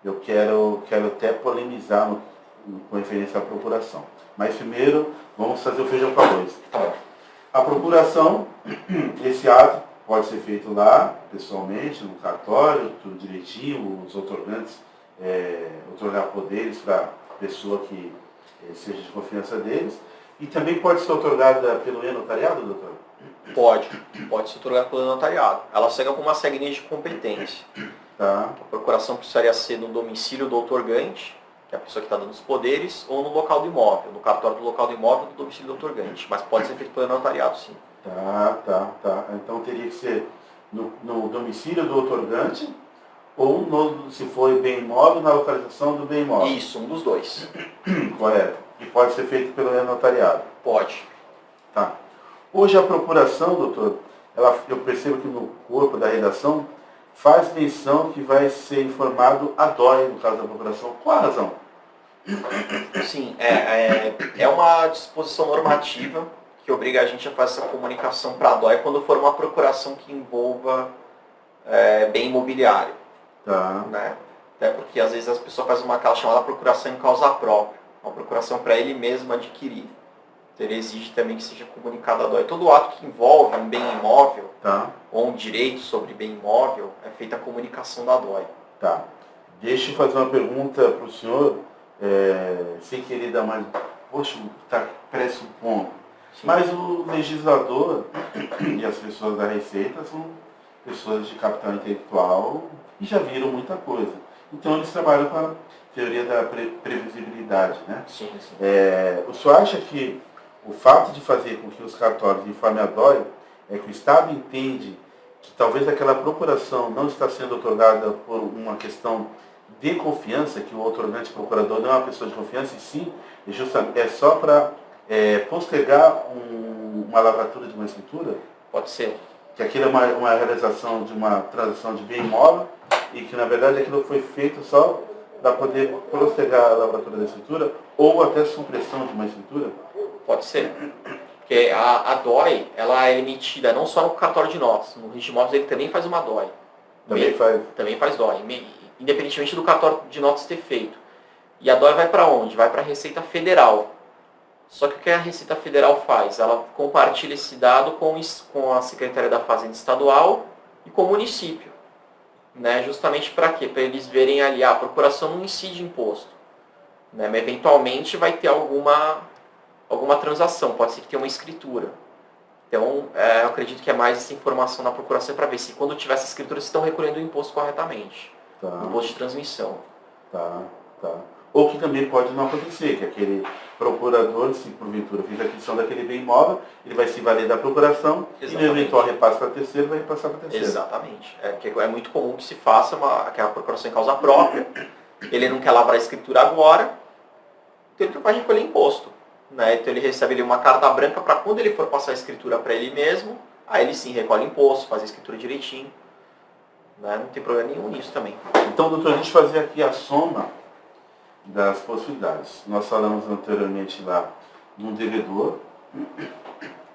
eu quero até polemizar com referência à procuração. Mas primeiro, vamos fazer o feijão com arroz. A procuração, esse ato pode ser feito lá, pessoalmente, no cartório, tudo direitinho, os outorgantes otorgar poderes para a pessoa que seja de confiança deles. E também pode ser otorgada pelo e-notariado, doutor? Pode ser otorgada pelo notariado. Ela segue algumas regrinhas de competência. A procuração precisaria ser no domicílio do outorgante, que é a pessoa que está dando os poderes, ou no local do imóvel, no cartório do local do imóvel ou no domicílio do outorgante. Mas pode ser feito pelo notariado, sim. Então teria que ser no domicílio do outorgante ou, se for bem imóvel, na localização do bem imóvel. Isso, um dos dois. Correto. E pode ser feito pelo notariado. Pode. Hoje a procuração, doutor, eu percebo que no corpo da redação faz menção que vai ser informado a DOI no caso da procuração. Qual a razão? Sim, é uma disposição normativa que obriga a gente a fazer essa comunicação para a DOI quando for uma procuração que envolva bem imobiliário. Né? Até porque às vezes as pessoas fazem aquela chamada procuração em causa própria, uma procuração para ele mesmo adquirir. Então ele exige também que seja comunicado à DOI. Todo ato que envolve um bem imóvel ou um direito sobre bem imóvel é feita a comunicação da DOI. Deixa eu fazer uma pergunta para o senhor, sem querer dar mais... Poxa, parece um ponto. Sim. Mas o legislador e as pessoas da Receita são pessoas de capital intelectual e já viram muita coisa. Então eles trabalham com a teoria da previsibilidade, né? Sim. O senhor acha que o fato de fazer com que os cartórios informem a DOI é que o Estado entende que talvez aquela procuração não está sendo otorgada por uma questão de confiança, que o outorgante procurador não é uma pessoa de confiança, e sim, é só para postergar uma lavratura de uma escritura? Pode ser. Que aquilo é uma realização de uma transação de bem imóvel e que, na verdade, aquilo foi feito só para poder postergar a lavratura da escritura ou até supressão de uma escritura? Pode ser. Porque a DOI, ela é emitida não só no cartório de notas, no registro de imóveis ele também faz uma DOI. Também faz? Também faz DOI. independentemente do cartório de notas ter feito. E a DOI vai para onde? Vai para a Receita Federal. Só que o que a Receita Federal faz? Ela compartilha esse dado com a Secretaria da Fazenda Estadual e com o município. Né? Justamente para quê? Para eles verem ali, a procuração não incide imposto. Né? Mas eventualmente vai ter alguma transação, pode ser que tenha uma escritura. Então, eu acredito que é mais essa informação na procuração para ver se quando tiver essa escritura, se estão recolhendo o imposto corretamente. Tá. O imposto de transmissão. Tá. Ou que também pode não acontecer, que aquele procurador, se porventura fez a aquisição daquele bem imóvel, ele vai se valer da procuração. Exatamente. E no eventual repasse para terceiro, vai repassar para terceiro. Exatamente. Porque é muito comum que se faça aquela procuração em causa própria, ele não quer lavrar a escritura agora, então ele não vai recolher imposto. Né? Então ele recebe ali uma carta branca para quando ele for passar a escritura para ele mesmo, aí ele sim recolhe imposto, faz a escritura direitinho. Né? Não tem problema nenhum nisso também. Então, doutor, a gente fazer aqui a soma das possibilidades. Nós falamos anteriormente lá num devedor,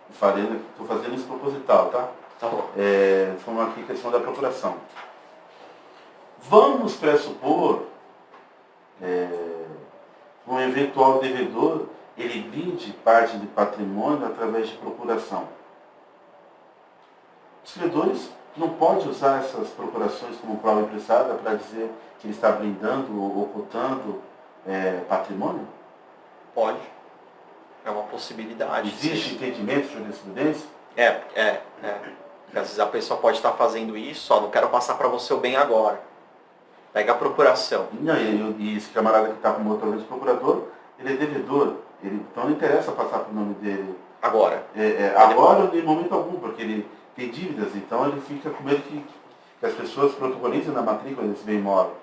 estou fazendo isso proposital, tá? Tá bom. Falamos aqui a questão da procuração. Vamos pressupor um eventual devedor, ele vende parte de patrimônio através de procuração. Os credores não podem usar essas procurações como prova emprestada para dizer que ele está blindando ou ocultando patrimônio? Pode. É uma possibilidade. Existe entendimento de jurisprudência? Às vezes a pessoa pode estar fazendo isso, não quero passar para você o bem agora. Pega a procuração. Não, e esse camarada que está com o motor de procurador, ele é devedor. Então não interessa passar para o nome dele. Agora. Agora, em momento algum, porque ele tem dívidas, então ele fica com medo que as pessoas protocolizem na matrícula desse bem imóvel.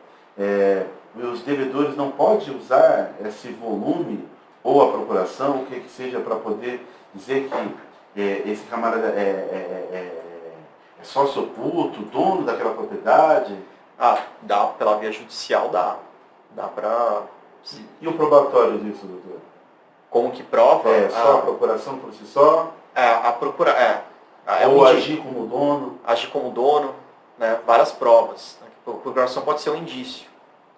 Os devedores não podem usar esse volume ou a procuração, o que seja, para poder dizer que esse camarada é sócio oculto, dono daquela propriedade. Dá pela via judicial, dá. Dá para... E o probatório disso, doutor? Como que prova? Só a procuração por si só? Ou agir como dono? Agir como dono, né? Várias provas. A procuração pode ser um indício.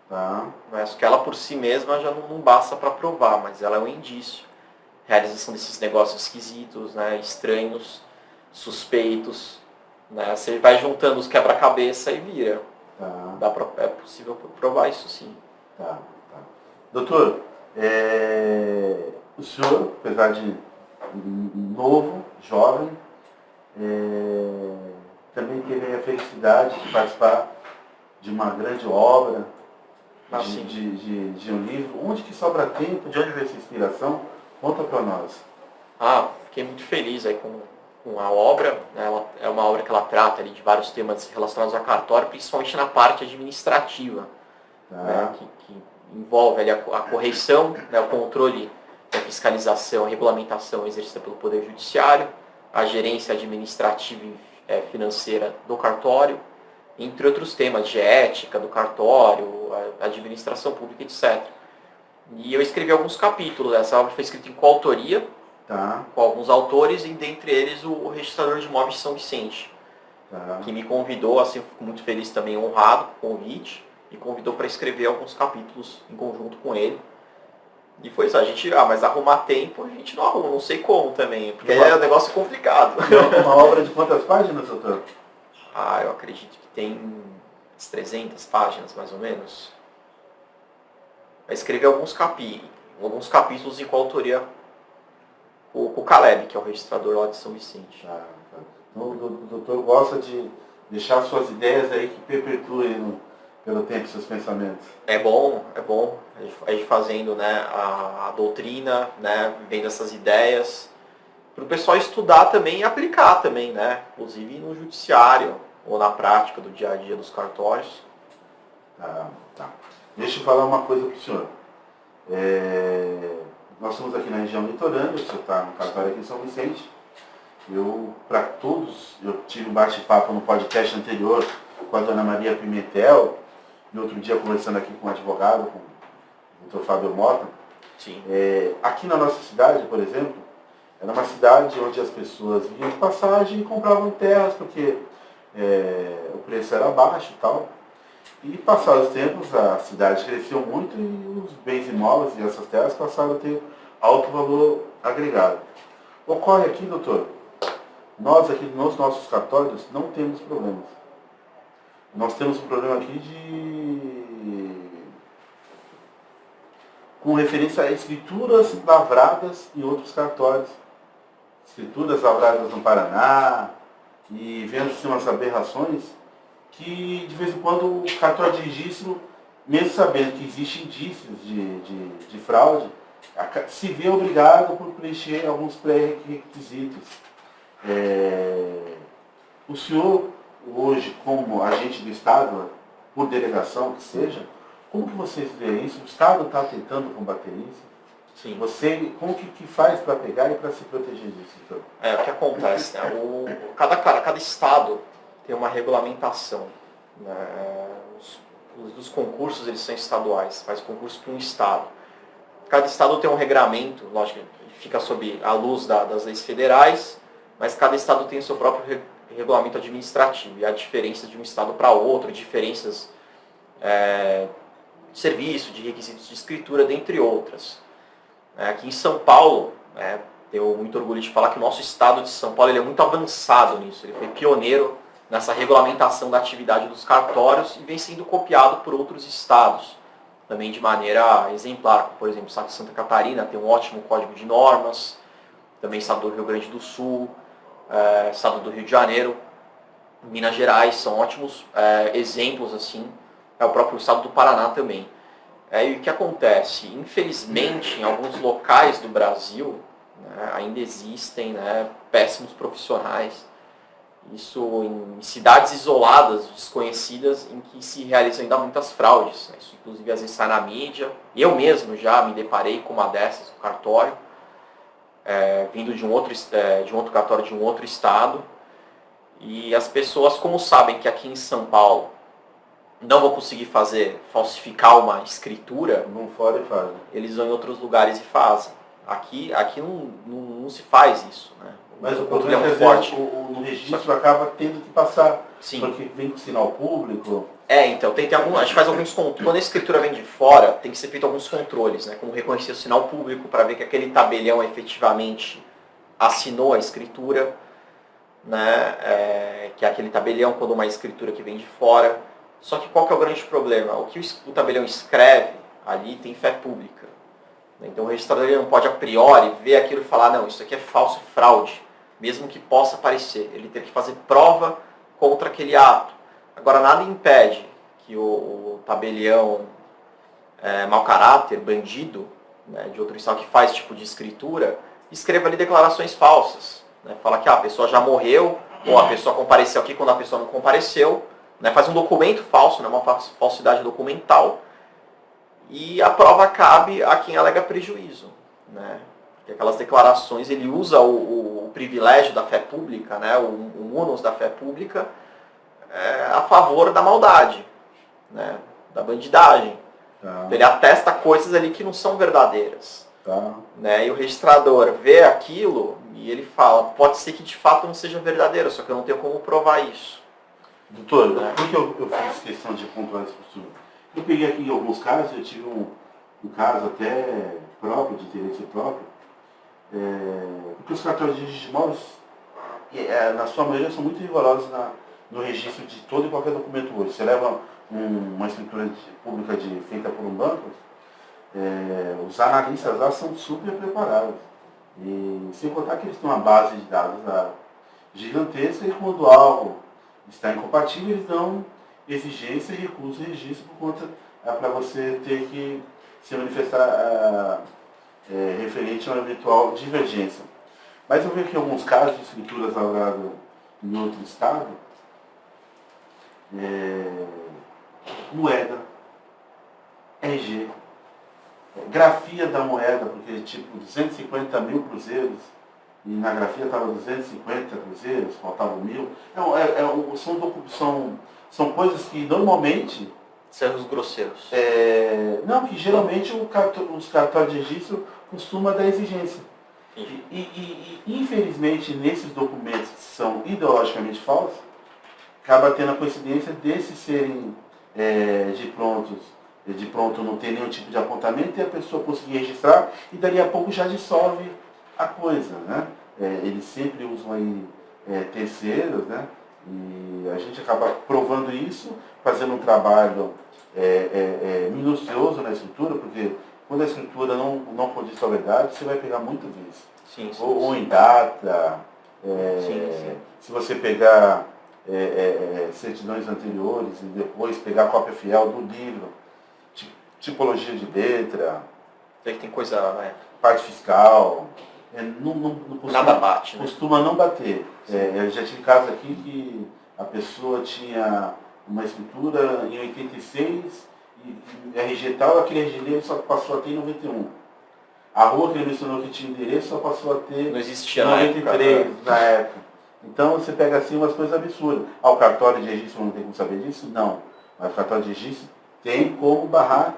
Tá. Mas que ela por si mesma já não basta para provar, mas ela é um indício. Realização desses negócios esquisitos, né? Estranhos, suspeitos. Né? Você vai juntando os quebra-cabeça e vira. Tá. É possível provar isso sim. Tá. Doutor, o senhor, apesar de novo, jovem, também teve a felicidade de participar de uma grande obra, de um livro. Onde que sobra tempo? De onde veio essa inspiração? Conta para nós. Fiquei muito feliz aí com a obra. Né? Ela é uma obra que ela trata ali de vários temas relacionados a cartório, principalmente na parte administrativa, né? que envolve ali a correição, né? O controle, a fiscalização, a regulamentação exercida pelo Poder Judiciário, a gerência administrativa e financeira do cartório, entre outros temas de ética do cartório, a administração pública, etc. E eu escrevi alguns capítulos. Essa obra foi escrita em coautoria, com alguns autores, e dentre eles o registrador de imóveis de São Vicente, que me convidou, assim, eu fico muito feliz também, honrado com o convite, me convidou para escrever alguns capítulos em conjunto com ele. E foi isso, mas arrumar tempo a gente não arruma, não sei como também, porque é um negócio complicado. Uma obra de quantas páginas, doutor? Eu acredito que tem umas 300 páginas, mais ou menos. Eu escrevi alguns capítulos em coautoria com o Caleb, que é o registrador lá de São Vicente. Então, o doutor gosta de deixar suas ideias aí que perpetuem pelo tempo seus pensamentos. É bom. A gente fazendo, né, a doutrina, né, vendo essas ideias, para o pessoal estudar também e aplicar também, né, inclusive no judiciário ou na prática do dia a dia dos cartórios. Tá. Deixa eu falar uma coisa para o senhor. Nós estamos aqui na região litorânea, o senhor está no cartório aqui em São Vicente. Eu tive um bate-papo no podcast anterior com a dona Maria Pimentel, e outro dia conversando aqui com um advogado, com o doutor Fábio Mota. Sim. Aqui na nossa cidade, por exemplo, era uma cidade onde as pessoas vinham de passagem e compravam terras, porque o preço era baixo e tal. E passados os tempos, a cidade cresceu muito e os bens imóveis e essas terras passaram a ter alto valor agregado. Ocorre aqui, doutor, nós aqui nos nossos cartórios não temos problemas. Nós temos um problema aqui com referência a escrituras lavradas em outros cartórios. Escrituras lavradas no Paraná, e vendo-se umas aberrações que, de vez em quando, o cartório de registro, mesmo sabendo que existem indícios de fraude, se vê obrigado por preencher alguns pré-requisitos. O senhor, hoje, como agente do Estado, por delegação que seja, como que vocês veem isso? O Estado está tentando combater isso? Sim. Você, como que faz para pegar e para se proteger disso? Então? O que acontece, né? Cada estado tem uma regulamentação. Né? Os concursos, eles são estaduais, faz concurso para um estado. Cada estado tem um regramento, lógico, fica sob a luz das leis federais, mas cada estado tem o seu próprio regulamento administrativo. E há diferenças de um estado para outro, diferenças de serviço, de requisitos de escritura, dentre outras. Aqui em São Paulo, tenho muito orgulho de falar que o nosso estado de São Paulo ele é muito avançado nisso. Ele foi pioneiro nessa regulamentação da atividade dos cartórios e vem sendo copiado por outros estados, também de maneira exemplar. Por exemplo, o estado de Santa Catarina tem um ótimo código de normas, também o estado do Rio Grande do Sul, estado do Rio de Janeiro, Minas Gerais, são ótimos exemplos assim. É o próprio estado do Paraná também. E o que acontece? Infelizmente, em alguns locais do Brasil, né, ainda existem, né, péssimos profissionais. Isso em cidades isoladas, desconhecidas, em que se realizam ainda muitas fraudes. Né? Isso inclusive às vezes sai na mídia. Eu mesmo já me deparei com uma dessas no cartório, vindo de um outro cartório de um outro estado. E as pessoas, como sabem que aqui em São Paulo não vou conseguir falsificar uma escritura, Vão fora e fazem. eles vão em outros lugares e fazem. Aqui não se faz isso, né? Mas o problema problema é forte. O registro acaba tendo que passar, Sim. Porque vem com sinal público. Então, a gente faz alguns controles. Quando a escritura vem de fora, tem que ser feito alguns controles, né? Como reconhecer o sinal público para ver que aquele tabelião efetivamente assinou a escritura, né? Que é aquele tabelião quando uma escritura que vem de fora. Só que qual que é o grande problema? O que o tabelião escreve ali tem fé pública. Então o registrador ele não pode a priori ver aquilo e falar, não, isso aqui é falso, fraude, mesmo que possa parecer. Ele tem que fazer prova contra aquele ato. Agora nada impede que o tabelião mau caráter, bandido, né, de outro estado que faz esse tipo de escritura, escreva ali declarações falsas. Né, fala que a pessoa já morreu, ou a pessoa compareceu aqui quando a pessoa não compareceu. Né, faz um documento falso, né, uma falsidade documental, e a prova cabe a quem alega prejuízo. Né? Porque aquelas declarações, ele usa o privilégio da fé pública, né, o ônus da fé pública, a favor da maldade, né, da bandidagem. Tá. Então, ele atesta coisas ali que não são verdadeiras. Tá. Né, e o registrador vê aquilo e ele fala, pode ser que de fato não seja verdadeiro, só que eu não tenho como provar isso. Doutor, por que eu fiz questão de pontuar isso para o senhor? Eu peguei aqui alguns casos, eu tive um caso até próprio, de interesse próprio, porque os cartórios de imóveis, na sua maioria, são muito rigorosos no registro de todo e qualquer documento hoje. Você leva uma escritura pública feita por um banco, os analistas lá são super preparados. E sem contar que eles têm uma base de dados gigantesca e quando algo está incompatível, eles dão exigência e recurso de registro por conta para você ter que se manifestar referente a uma eventual divergência. Mas eu vejo que em alguns casos de escrituras lavradas em outro estado, moeda, RG, grafia da moeda, porque tipo 250 mil cruzeiros, e na grafia estava 250 cruzeiros, faltavam 1.000. São coisas que normalmente... Serros grosseiros. Não, que geralmente os cartórios de registro costumam dar exigência. E infelizmente nesses documentos que são ideologicamente falsos, acaba tendo a coincidência desses serem de pronto não tem nenhum tipo de apontamento e a pessoa conseguir registrar e dali a pouco já dissolve a coisa, né? Eles sempre usam aí terceiros, né? E a gente acaba provando isso, fazendo um trabalho minucioso na escritura, porque quando a escritura não condiz com a verdade, você vai pegar muito vício. Sim, sim, Ou em data, sim. se você pegar certidões anteriores e depois pegar a cópia fiel do livro, tipologia de letra, Tem coisa, parte fiscal, não costuma, nada bate, né? costuma não bater. Eu já tive casos aqui que a pessoa tinha uma escritura em 86 e RG tal, aquele RG dele só passou a ter em 91. A rua que ele mencionou que tinha endereço só passou a ter Não existia em na 93, época. na época. Então você pega assim umas coisas absurdas. O cartório de registro não tem como saber disso? Não. Mas o cartório de registro tem como barrar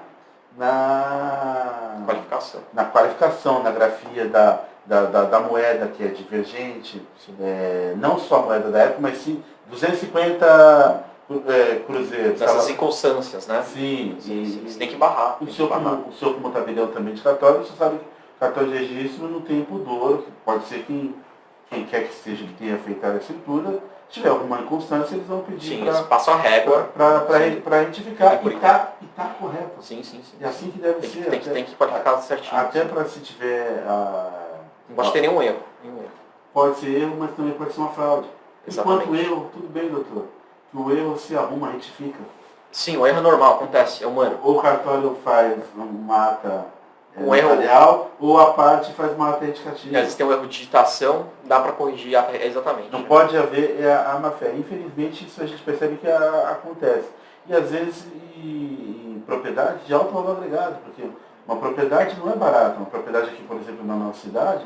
na qualificação, na grafia da moeda que é divergente, não só a moeda da época, mas sim 250 cruzeiros. Essas inconstâncias, né? Sim. Você tem que barrar. O senhor como tabelião também de cartório, você sabe que cartório de registro não tem pudor, pode ser quem quer que seja que tenha feito a escritura, se tiver alguma inconstância, eles vão pedir eles passam a régua para retificar e está correto. Sim. E assim que deve ser. Tem que qualificar certinho. Até para se tiver... não pode ter nenhum erro. Pode ser erro, mas também pode ser uma fraude. Exatamente. Enquanto erro, tudo bem, doutor. Que o erro se arruma, retifica. Sim, o erro é normal, acontece, é humano. Ou o cartório faz uma ata um erro notarial, ou a parte faz uma ata retificativa. Às vezes tem um erro de digitação, dá para corrigir exatamente. Não pode haver a má-fé. Infelizmente, isso a gente percebe que acontece. E às vezes em propriedade de alto valor agregado, porque uma propriedade não é barata. Uma propriedade aqui, por exemplo, na nossa cidade,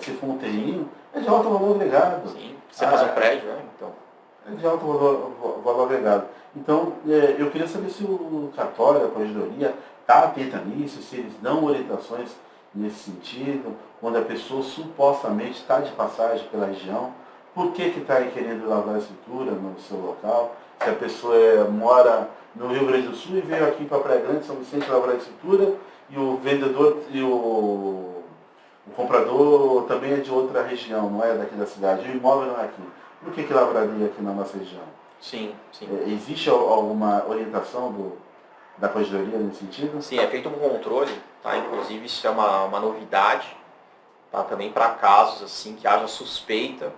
se for um terreno, é de alto valor agregado. Sim, você fazer um prédio, né? Então. É de alto valor agregado. Então, eu queria saber se o cartório, a corregedoria, está atenta nisso, se eles dão orientações nesse sentido, quando a pessoa supostamente está de passagem pela região, por que está aí querendo lavar a escritura no seu local, se a pessoa mora no Rio Grande do Sul e veio aqui para Praia Grande, São Vicente, lavar a escritura, e o vendedor e o comprador também é de outra região, não é daqui da cidade, e o imóvel não é aqui. Por que lavraria aqui na nossa região? Sim. Existe alguma orientação da corregedoria nesse sentido? Sim, é feito um controle, tá? Inclusive isso é uma novidade, tá? Também para casos assim que haja suspeita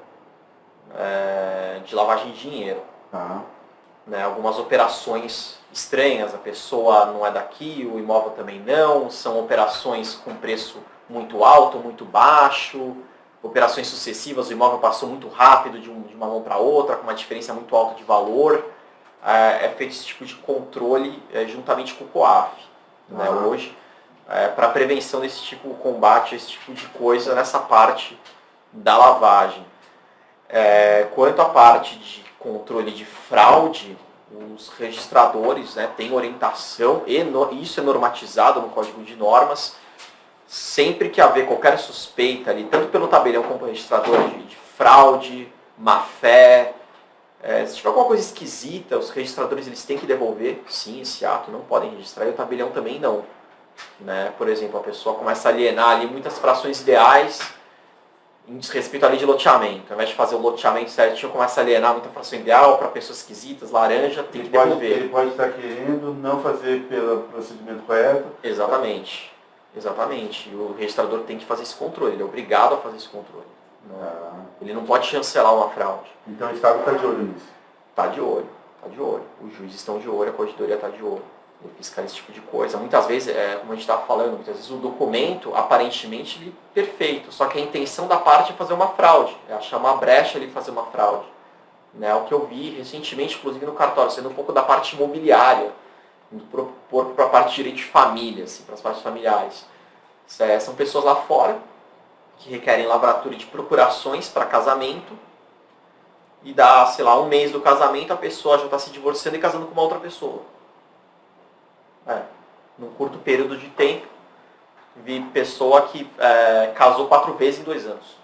de lavagem de dinheiro. Né? Algumas operações estranhas, a pessoa não é daqui, o imóvel também não, são operações com preço muito alto, muito baixo, operações sucessivas, o imóvel passou muito rápido de uma mão para outra, com uma diferença muito alta de valor. É feito esse tipo de controle juntamente com o COAF, né, hoje, para prevenção desse tipo, combate a esse tipo de coisa nessa parte da lavagem. Quanto à parte de controle de fraude, os registradores, né, têm orientação, e isso é normatizado no Código de Normas. Sempre que haver qualquer suspeita ali, tanto pelo tabelião como pelo registrador de fraude, má-fé, se tiver alguma coisa esquisita, os registradores eles têm que devolver, sim, esse ato, não podem registrar, e o tabelião também não. Né? Por exemplo, a pessoa começa a alienar ali muitas frações ideais em respeito à lei de loteamento. Ao invés de fazer o loteamento certinho, começa a alienar muita fração ideal para pessoas esquisitas, laranja, tem que devolver. Ele pode estar querendo não fazer pelo procedimento correto. Exatamente. E o registrador tem que fazer esse controle, ele é obrigado a fazer esse controle. Ele não pode chancelar uma fraude. Então o Estado está de olho nisso? Está de olho. Os juízes estão de olho, a corregedoria está de olho. Ele fiscaliza esse tipo de coisa. Muitas vezes, como a gente estava falando, muitas vezes o documento, aparentemente, ele é perfeito. Só que a intenção da parte é fazer uma fraude. É achar uma brecha ali e fazer uma fraude. Né? O que eu vi recentemente, inclusive no cartório, sendo um pouco da parte imobiliária, para a parte de direito de família, assim, para as partes familiares. São pessoas lá fora que requerem lavratura de procurações para casamento e dá, sei lá, um mês do casamento, a pessoa já está se divorciando e casando com uma outra pessoa. Num curto período de tempo, vi pessoa que casou 4 vezes em 2 anos.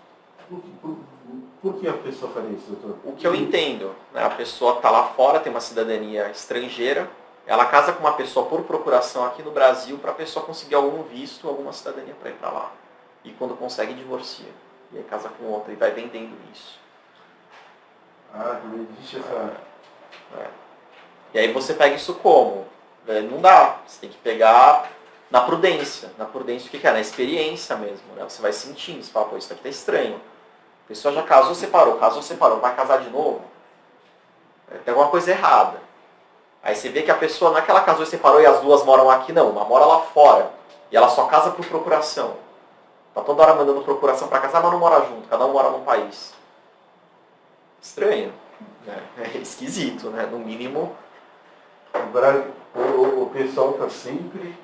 Por que a pessoa faria isso, doutor? O que eu entendo, né? A pessoa está lá fora, tem uma cidadania estrangeira, ela casa com uma pessoa por procuração aqui no Brasil para a pessoa conseguir algum visto, alguma cidadania para ir para lá. E quando consegue, divorcia. E aí casa com outra e vai vendendo isso. Também existe essa... E aí você pega isso como? Não dá. Você tem que pegar na prudência. Na prudência o que é? Na experiência mesmo. Né? Você vai sentindo, você fala, pô, isso aqui tá estranho. A pessoa já casou, separou, vai casar de novo? Tem alguma coisa errada. Aí você vê que a pessoa não é que ela casou e separou e as duas moram aqui, não. Uma mora lá fora. E ela só casa por procuração. Tá toda hora mandando procuração para casar, mas não mora junto. Cada um mora num país. Estranho. Né? É esquisito, né? No mínimo... Agora, o pessoal está sempre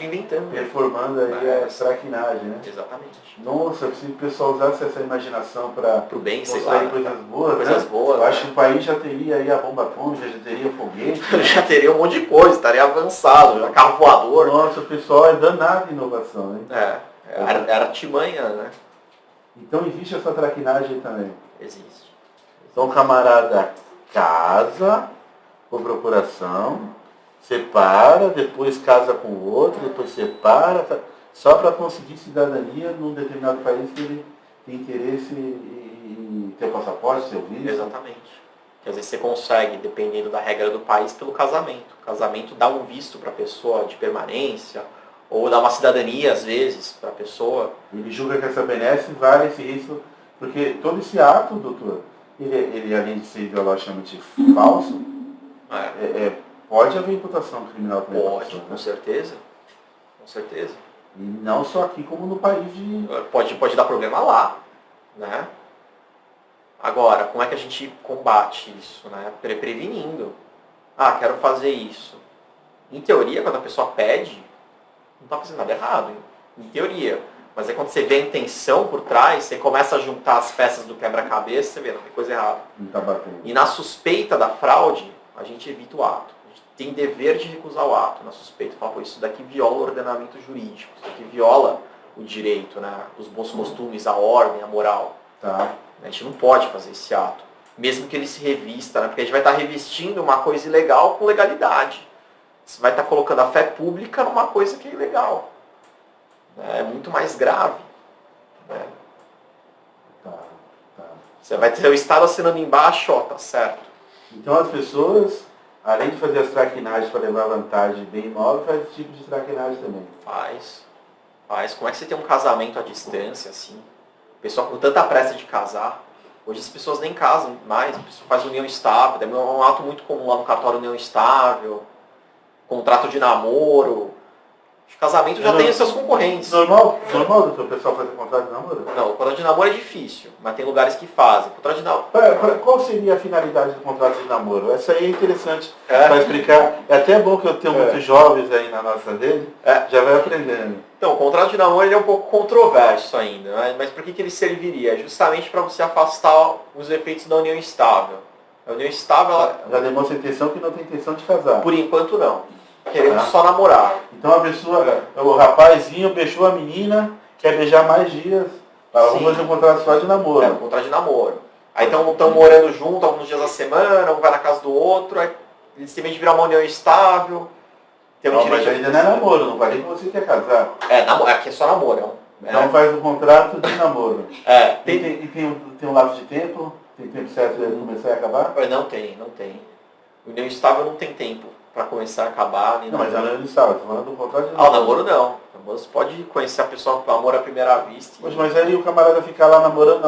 inventando. Performando aí a traquinagem, né? Exatamente. Nossa, se o pessoal usasse essa imaginação para Pro bem, sei lá. coisas boas, coisas né? boas. Eu acho que o país já teria aí a bomba atômica, já teria foguete. Já teria um monte de coisa, estaria avançado, já carro voador. Nossa, o pessoal é danado em inovação, né? Era artimanha, né? Então existe essa traquinagem também. Existe. Então o camarada casa por procuração, separa, depois casa com o outro, depois separa, só para conseguir cidadania num determinado país que ele tem interesse em ter o passaporte, seu visto. Exatamente. Que às vezes você consegue, dependendo da regra do país, pelo casamento. O casamento dá um visto para a pessoa de permanência, ou dá uma cidadania, às vezes, para a pessoa. Ele julga que essa benesse vale esse risco, porque todo esse ato, doutor, ele além de ser ideologicamente falso, pode haver imputação criminal também. Pode, com certeza. Com certeza. E não só aqui, como no país de... Pode dar problema lá, né? Agora, como é que a gente combate isso, né? Prevenindo. Quero fazer isso. Em teoria, quando a pessoa pede, não está fazendo nada errado, em teoria. Mas aí quando você vê a intenção por trás, você começa a juntar as peças do quebra-cabeça, você vê, não tem coisa errada. Não está batendo. E na suspeita da fraude, a gente evita o ato. A gente tem dever de recusar o ato na suspeita. Fala, pô, isso daqui viola o ordenamento jurídico, isso daqui viola o direito, né? Os bons costumes, a ordem, a moral. Tá. A gente não pode fazer esse ato, mesmo que ele se revista, né? Porque a gente vai estar revestindo uma coisa ilegal com legalidade. Você vai estar colocando a fé pública numa coisa que é ilegal. É muito mais grave. Né? Tá. Você vai ter o Estado assinando embaixo, tá certo. Então as pessoas, além de fazer as traquinagens para levar vantagem de bem imóvel, faz esse tipo de traquinagem também. Faz. Como é que você tem um casamento à distância, assim? O pessoal com tanta pressa de casar. Hoje as pessoas nem casam mais, a pessoa faz união estável. É um ato muito comum lá no cartório, união estável, contrato de namoro. O casamento já tem os seus concorrentes. Normal, doutor, o pessoal fazer contrato de namoro? Não, o contrato de namoro é difícil, mas tem lugares que fazem. Contrato de namoro... Qual seria a finalidade do contrato de namoro? Essa aí é interessante para explicar. É até bom que eu tenho muitos jovens aí na nossa rede, já vai aprendendo. Então, o contrato de namoro ele é um pouco controverso ainda, né? Mas para que ele serviria? Justamente para você afastar os efeitos da união estável. A união estável... Ela... Já demonstra a intenção que não tem intenção de casar. Por enquanto não. Queremos só namorar. Então a pessoa, o rapazinho beijou a menina, quer beijar mais dias. Vamos fazer um contrato só de namoro. Um contrato de namoro. Aí estão morando junto alguns dias da semana, um vai na casa do outro, aí eles têm medo de virar uma união estável. Mas ainda não é namoro, não vale que você quer casar. Aqui é só namoro. Então faz um contrato de namoro. Tem um lapso de tempo? Tem tempo certo de começar e acabar? Não tem. União estável não tem tempo para começar a acabar. Não, mas a união estável, estou falando do contrato de namoro. O namoro não. O namoro você pode conhecer a pessoa com amor à primeira vista. Mas aí o camarada fica lá namorando.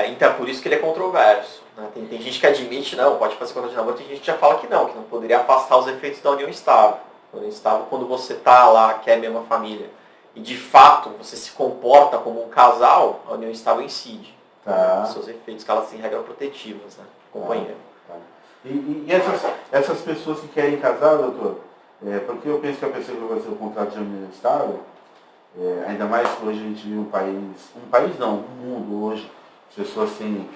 Então é por isso que ele é controverso. Né? Tem gente que admite, não, pode fazer contrato de namoro, tem gente que já fala que não poderia afastar os efeitos da união estável. A união estável, quando você está lá, quer a mesma família, e de fato você se comporta como um casal, a união estável incide. Tá. Os seus efeitos, que elas têm regras protetivas, né? Companheiro. Tá. E essas pessoas que querem casar, doutor, porque eu penso que a pessoa que vai fazer o contrato de união estável, ainda mais que hoje a gente vive um mundo hoje, as pessoas têm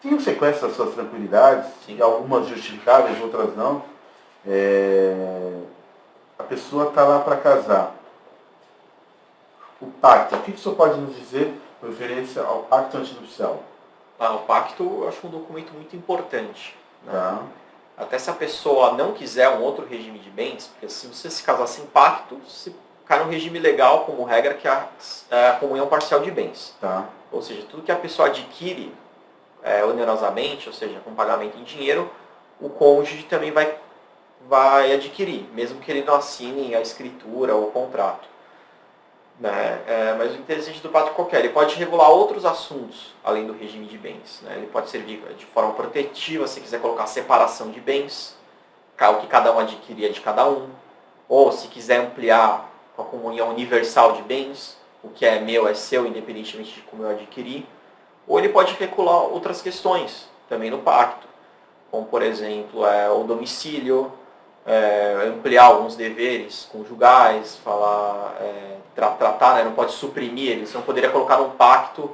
um sequestro das suas tranquilidades, algumas justificáveis, outras não. A pessoa está lá para casar. o pacto. O que o senhor pode nos dizer com referência ao pacto antinupcial? O pacto eu acho um documento muito importante. Né? Tá. Até se a pessoa não quiser um outro regime de bens, porque se você se casar sem pacto, você cai num regime legal, como regra, que é a comunhão parcial de bens. Tá. Ou seja, tudo que a pessoa adquire onerosamente, ou seja, com pagamento em dinheiro, o cônjuge também vai adquirir, mesmo que ele não assine a escritura ou o contrato. Né? Mas o interessante do pacto qualquer, ele pode regular outros assuntos além do regime de bens. Né? Ele pode servir de forma protetiva, se quiser colocar separação de bens, o que cada um adquiria de cada um, ou se quiser ampliar com a comunhão universal de bens, o que é meu é seu, independentemente de como eu adquirir, ou ele pode regular outras questões também no pacto, como por exemplo o domicílio, ampliar alguns deveres conjugais, tratar, né, não pode suprimir eles, não poderia colocar num pacto,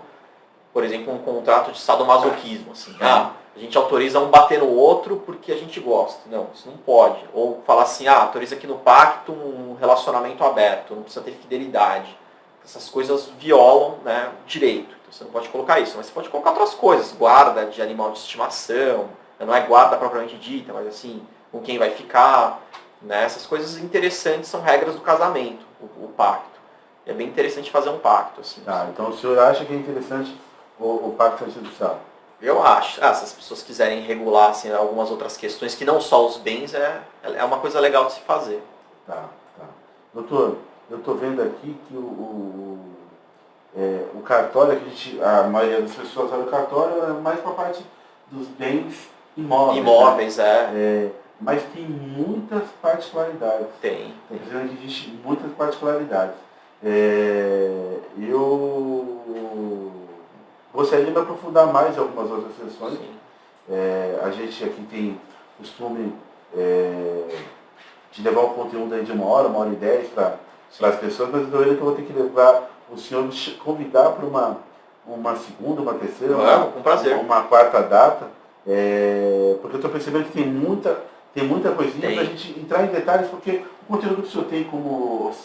por exemplo, um contrato de sadomasoquismo, assim, a gente autoriza um bater no outro porque a gente gosta. Não, isso não pode. Ou falar assim, autoriza aqui no pacto um relacionamento aberto, não precisa ter fidelidade. Essas coisas violam, né, o direito. Então você não pode colocar isso, mas você pode colocar outras coisas, guarda de animal de estimação, não é guarda propriamente dita, mas assim, com quem vai ficar, né? Essas coisas interessantes são regras do casamento, o pacto. É bem interessante fazer um pacto. Assim, Então o senhor acha que é interessante o pacto antinupcial? Eu acho. Se as pessoas quiserem regular assim, algumas outras questões, que não só os bens, é uma coisa legal de se fazer. Tá. Doutor, eu estou vendo aqui que o cartório, a maioria das pessoas olha o cartório é mais para a parte dos bens imóveis. Imóveis, né? Mas tem muitas particularidades. Tem. Dizendo que existe muitas particularidades. Eu gostaria de me aprofundar mais em algumas outras sessões. A gente aqui tem costume de levar o conteúdo aí de 1 hora e 10 para as pessoas, mas eu vou ter que levar o senhor, convidar para uma segunda, uma terceira, com prazer. Uma quarta data, porque eu estou percebendo que tem muita coisinha para a gente entrar em detalhes, porque o conteúdo que o senhor tem como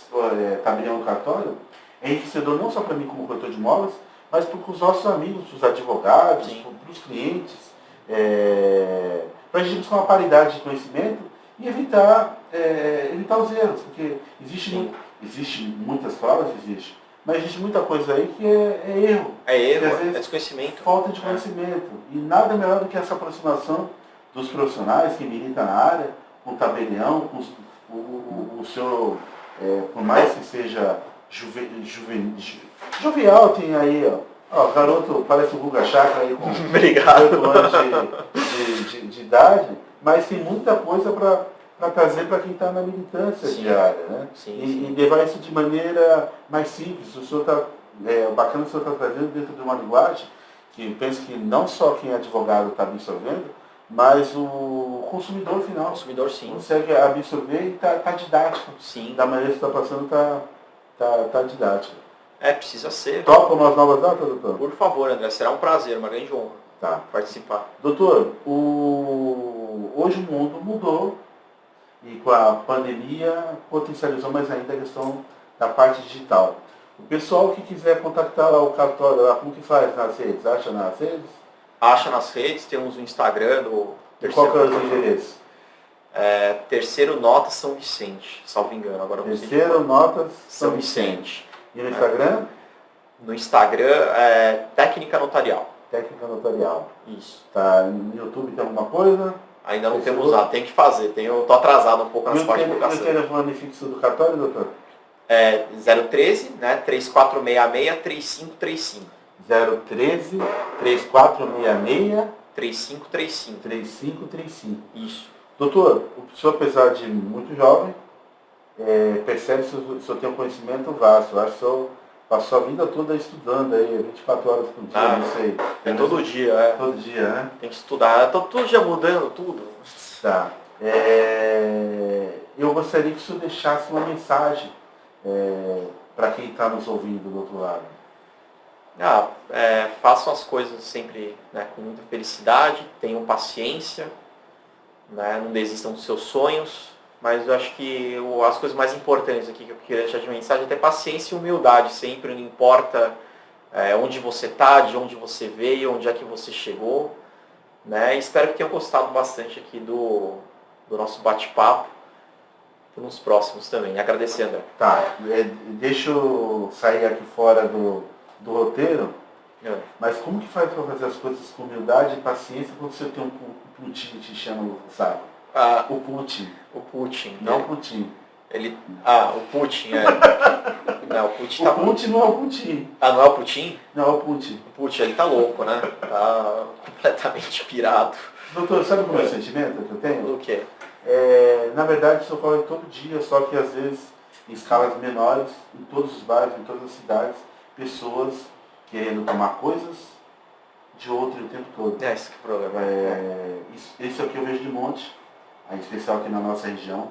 tabelião no cartório é enriquecedor não só para mim como corretor de imóveis, mas para os nossos amigos, para os advogados, para os clientes, para a gente buscar uma paridade de conhecimento e evitar os erros, porque existe muitas provas, mas existe muita coisa aí que é erro. É erro, às vezes, desconhecimento. Falta de conhecimento. E nada melhor do que essa aproximação dos profissionais que militam na área, com o tabelião, com o senhor, por mais que seja jovial, tem aí, o garoto parece o Guga Chakra aí com 8 anos de idade, mas tem muita coisa para trazer para quem está na militância diária, né? E levar isso de maneira mais simples. O senhor bacana que o senhor está trazendo dentro de uma linguagem que eu penso que não só quem é advogado está absorvendo, mas o consumidor final consegue absorver e está didático. Da maneira que está passando, está didático. Precisa ser. Topa umas novas datas, doutor? Por favor, André, será um prazer, uma grande honra participar. Doutor, hoje o mundo mudou e com a pandemia potencializou mais ainda a questão da parte digital. O pessoal que quiser contactar lá o cartório, lá, como que faz nas redes? Acha nas redes? Acha nas redes, temos o Instagram do Qual que é o endereço? Terceiro Notas São Vicente, salvo engano. Agora Terceiro Notas São Vicente. E no Instagram? No Instagram Técnica Notarial. Técnica Notarial. Isso. Tá, no YouTube tem alguma coisa? Ainda não temos usado, tem que fazer. Estou atrasado um pouco nas partes de divulgação. E o telefone fixo do cartório, doutor? 013, né, 3466-3535. 013 3466 3535. 3535. Isso. Doutor, o senhor, apesar de muito jovem, percebe que o senhor tem um conhecimento vasto. Eu acho que o senhor passou a vida toda estudando aí, 24 horas por dia, não sei. Todo dia, Todo dia, né? Tem que estudar. Estou todo dia mudando tudo. Tá. Eu gostaria que o senhor deixasse uma mensagem para quem está nos ouvindo do outro lado. Façam as coisas sempre, né, com muita felicidade, tenham paciência, né, não desistam dos seus sonhos, Mas eu acho que as coisas mais importantes aqui que eu queria deixar de mensagem é ter paciência e humildade sempre, não importa onde você está, de onde você veio, onde é que você chegou. Né? E espero que tenham gostado bastante aqui do nosso bate-papo. E nos próximos também. Agradecer, André. Tá, deixa eu sair aqui fora do roteiro, mas como que faz para fazer as coisas com humildade e paciência quando você tem um Putin que te chama o saco? O Putin. O Putin. Não o Putin. O Putin, Não, o Putin o Putin não é o Putin. Não é o Putin? Não, é o Putin. O Putin, ele tá louco, né? Tá completamente pirado. Doutor, sabe qual é o sentimento que eu tenho? O quê? Na verdade, isso ocorre todo dia, só que às vezes em escalas menores, em todos os bairros, em todas as cidades, pessoas querendo tomar coisas de outro o tempo todo. Esse que é o problema. Isso é o que eu vejo de monte, em especial aqui na nossa região.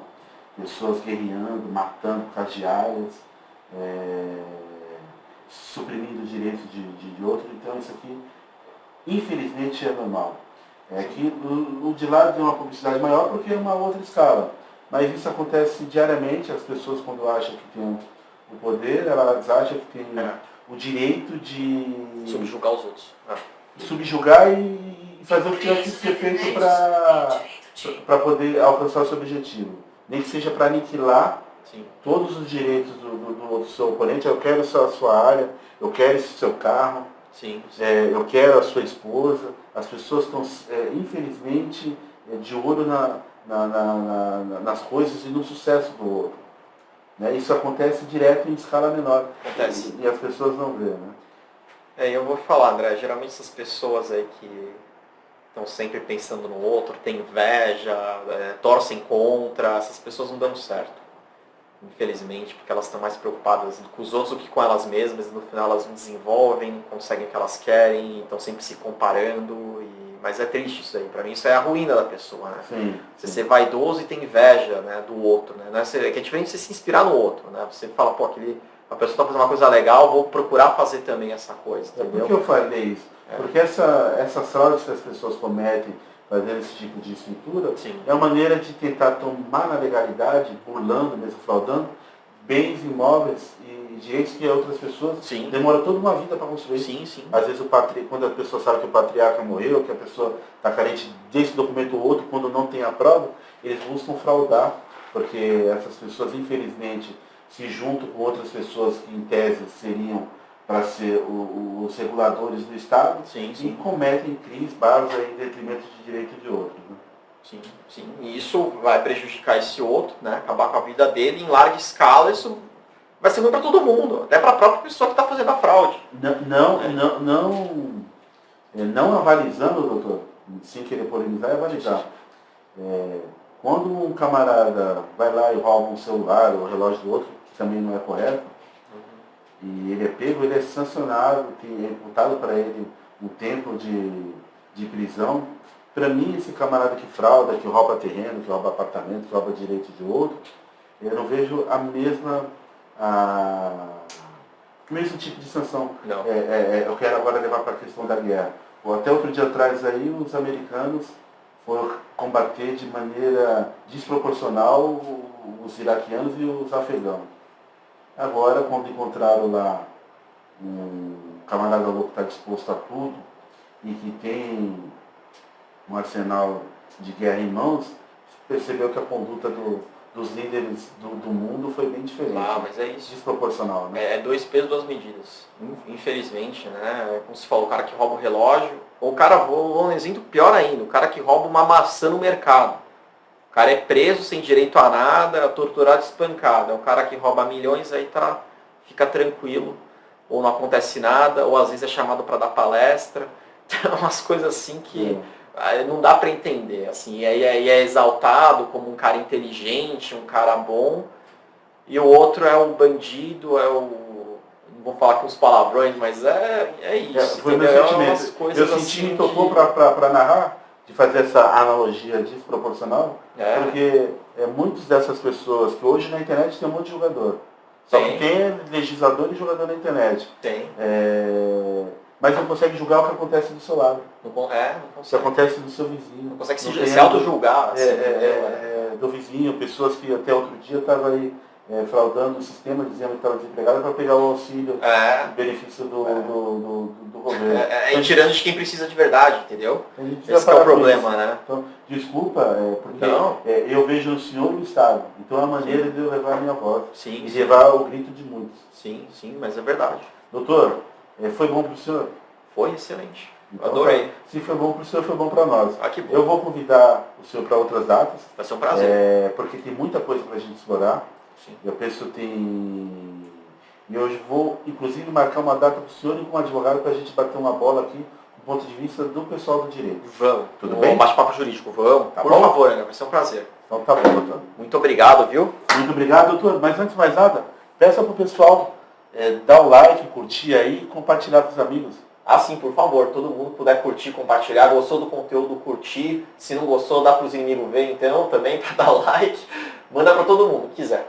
Pessoas guerreando, matando por causa de áreas, suprimindo direitos de outros. Então isso aqui, infelizmente, é normal. Que o de lá tem uma publicidade maior porque é uma outra escala. Mas isso acontece diariamente, as pessoas quando acham que tem o poder, elas acham que tem o direito de subjugar os outros. Subjugar e fazer o que tem que ser feito para poder alcançar o seu objetivo. Nem que seja para aniquilar todos os direitos do seu oponente. Eu quero a sua área, eu quero esse seu carro, eu quero a sua esposa. As pessoas estão, infelizmente, de olho nas coisas e no sucesso do outro. Né? Isso acontece direto em escala menor. Acontece. E as pessoas não vêem. Né? Eu vou falar, André, geralmente essas pessoas aí que estão sempre pensando no outro, têm inveja, torcem contra, essas pessoas não dão certo. Infelizmente, porque elas estão mais preocupadas com os outros do que com elas mesmas, e no final elas não desenvolvem, não conseguem o que elas querem, estão sempre se comparando, mas é triste isso aí, para mim isso é a ruína da pessoa, né? Sim. Você ser vaidoso e ter inveja, né, do outro, né? Que é diferente de você se inspirar no outro, né? Você fala, a pessoa está fazendo uma coisa legal, vou procurar fazer também essa coisa, entendeu? Por que eu falei isso? Porque essas fraudes que as pessoas cometem fazendo esse tipo de escritura, é uma maneira de tentar tomar na legalidade, burlando, mesmo fraudando, bens imóveis e direitos que outras pessoas demoram toda uma vida para construir. Às vezes, quando a pessoa sabe que o patriarca morreu, que a pessoa está carente desse documento ou outro, quando não tem a prova, eles buscam fraudar, porque essas pessoas, infelizmente, se juntam com outras pessoas que, em tese, seriam para ser os reguladores do Estado e cometem crimes bárbaros em detrimento de direito de outros. Né? E isso vai prejudicar esse outro, né? Acabar com a vida dele em larga escala, isso vai ser ruim para todo mundo, até para a própria pessoa que está fazendo a fraude. Não avalizando, doutor, sem querer polemizar, é avalizar. Quando um camarada vai lá e rouba um celular ou o relógio do outro, que também não é correto, e ele é pego, ele é sancionado, é imputado para ele um tempo de prisão. Para mim, esse camarada que frauda, que rouba terreno, que rouba apartamento, que rouba direito de outro, eu não vejo o mesmo tipo de sanção. Eu quero agora levar para a questão da guerra. Até outro dia atrás aí, os americanos foram combater de maneira desproporcional os iraquianos e os afegãos. Agora, quando encontraram lá um camarada louco que está disposto a tudo e que tem um arsenal de guerra em mãos, percebeu que a conduta dos líderes do mundo foi bem diferente. Mas é isso. Desproporcional, né? É 2 pesos, 2 medidas. Infelizmente, né? Como se falou, o cara que rouba o relógio, ou o cara, vou um exemplo pior ainda, o cara que rouba uma maçã no mercado. O cara é preso sem direito a nada, torturado, espancado. É o cara que rouba milhões, aí fica tranquilo, ou não acontece nada, ou às vezes é chamado para dar palestra. Então, umas coisas assim que não dá para entender. Assim, e aí é exaltado como um cara inteligente, um cara bom, e o outro é um bandido, não vou falar com os palavrões, mas é isso. Foi meu sentimento. Eu senti, me tocou para narrar, de fazer essa analogia desproporcional, porque muitas dessas pessoas que hoje na internet tem um monte de jogador. Só que tem legislador e jogador na internet. Mas não consegue julgar o que acontece do seu lado. Não consegue. O que acontece do seu vizinho. Não consegue se auto-julgar. Assim, do vizinho, pessoas que até outro dia estavam aí fraudando o sistema, dizendo que estava desempregado para pegar o auxílio, o benefício do governo. E tirando de quem precisa de verdade, entendeu? Esse é o problema, né? Então, desculpa, porque eu vejo o senhor e o Estado. Então é a maneira de eu levar a minha voz. Sim, e levar o grito de muitos. Sim, mas é verdade. Doutor, foi bom para o senhor? Foi excelente. Então, adorei. Se foi bom para o senhor, foi bom para nós. Que bom. Eu vou convidar o senhor para outras datas. Vai ser um prazer. Porque tem muita coisa para a gente explorar. Sim. Eu penso que tem... E hoje vou, inclusive, marcar uma data para o senhor e com um advogado para a gente bater uma bola aqui do ponto de vista do pessoal do direito. Vamos. Tudo bem? Um bate-papo jurídico. Vamos. Tá Por bom? favor, André. Vai ser um prazer. Então tá bom, doutor. Muito obrigado, viu? Muito obrigado, doutor. Mas antes de mais nada, peça para o pessoal dar o like, curtir aí e compartilhar com os amigos. Sim, por favor, todo mundo puder curtir, compartilhar, gostou do conteúdo, curtir, se não gostou, dá para os inimigos ver, então, também, para dar like, manda para todo mundo que quiser,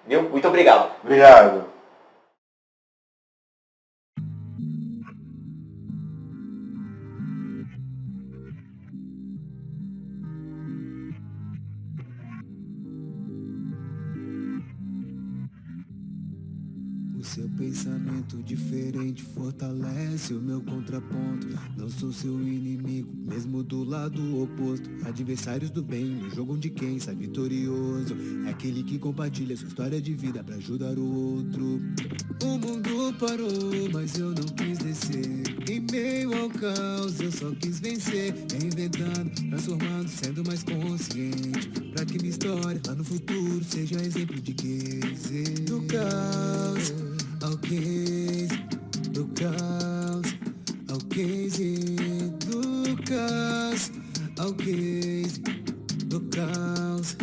viu? Muito obrigado. Obrigado. O seu pensamento diferente fortalece o meu contraponto. Não sou seu inimigo, mesmo do lado oposto. Adversários do bem, no jogo onde quem sai vitorioso é aquele que compartilha sua história de vida pra ajudar o outro. O mundo parou, mas eu não quis descer. Em meio ao caos, eu só quis vencer. Reinventando, transformando, sendo mais consciente. Pra que minha história lá no futuro seja exemplo de case. Do caos ao case, do caos ao case, do caos ao case, do caos.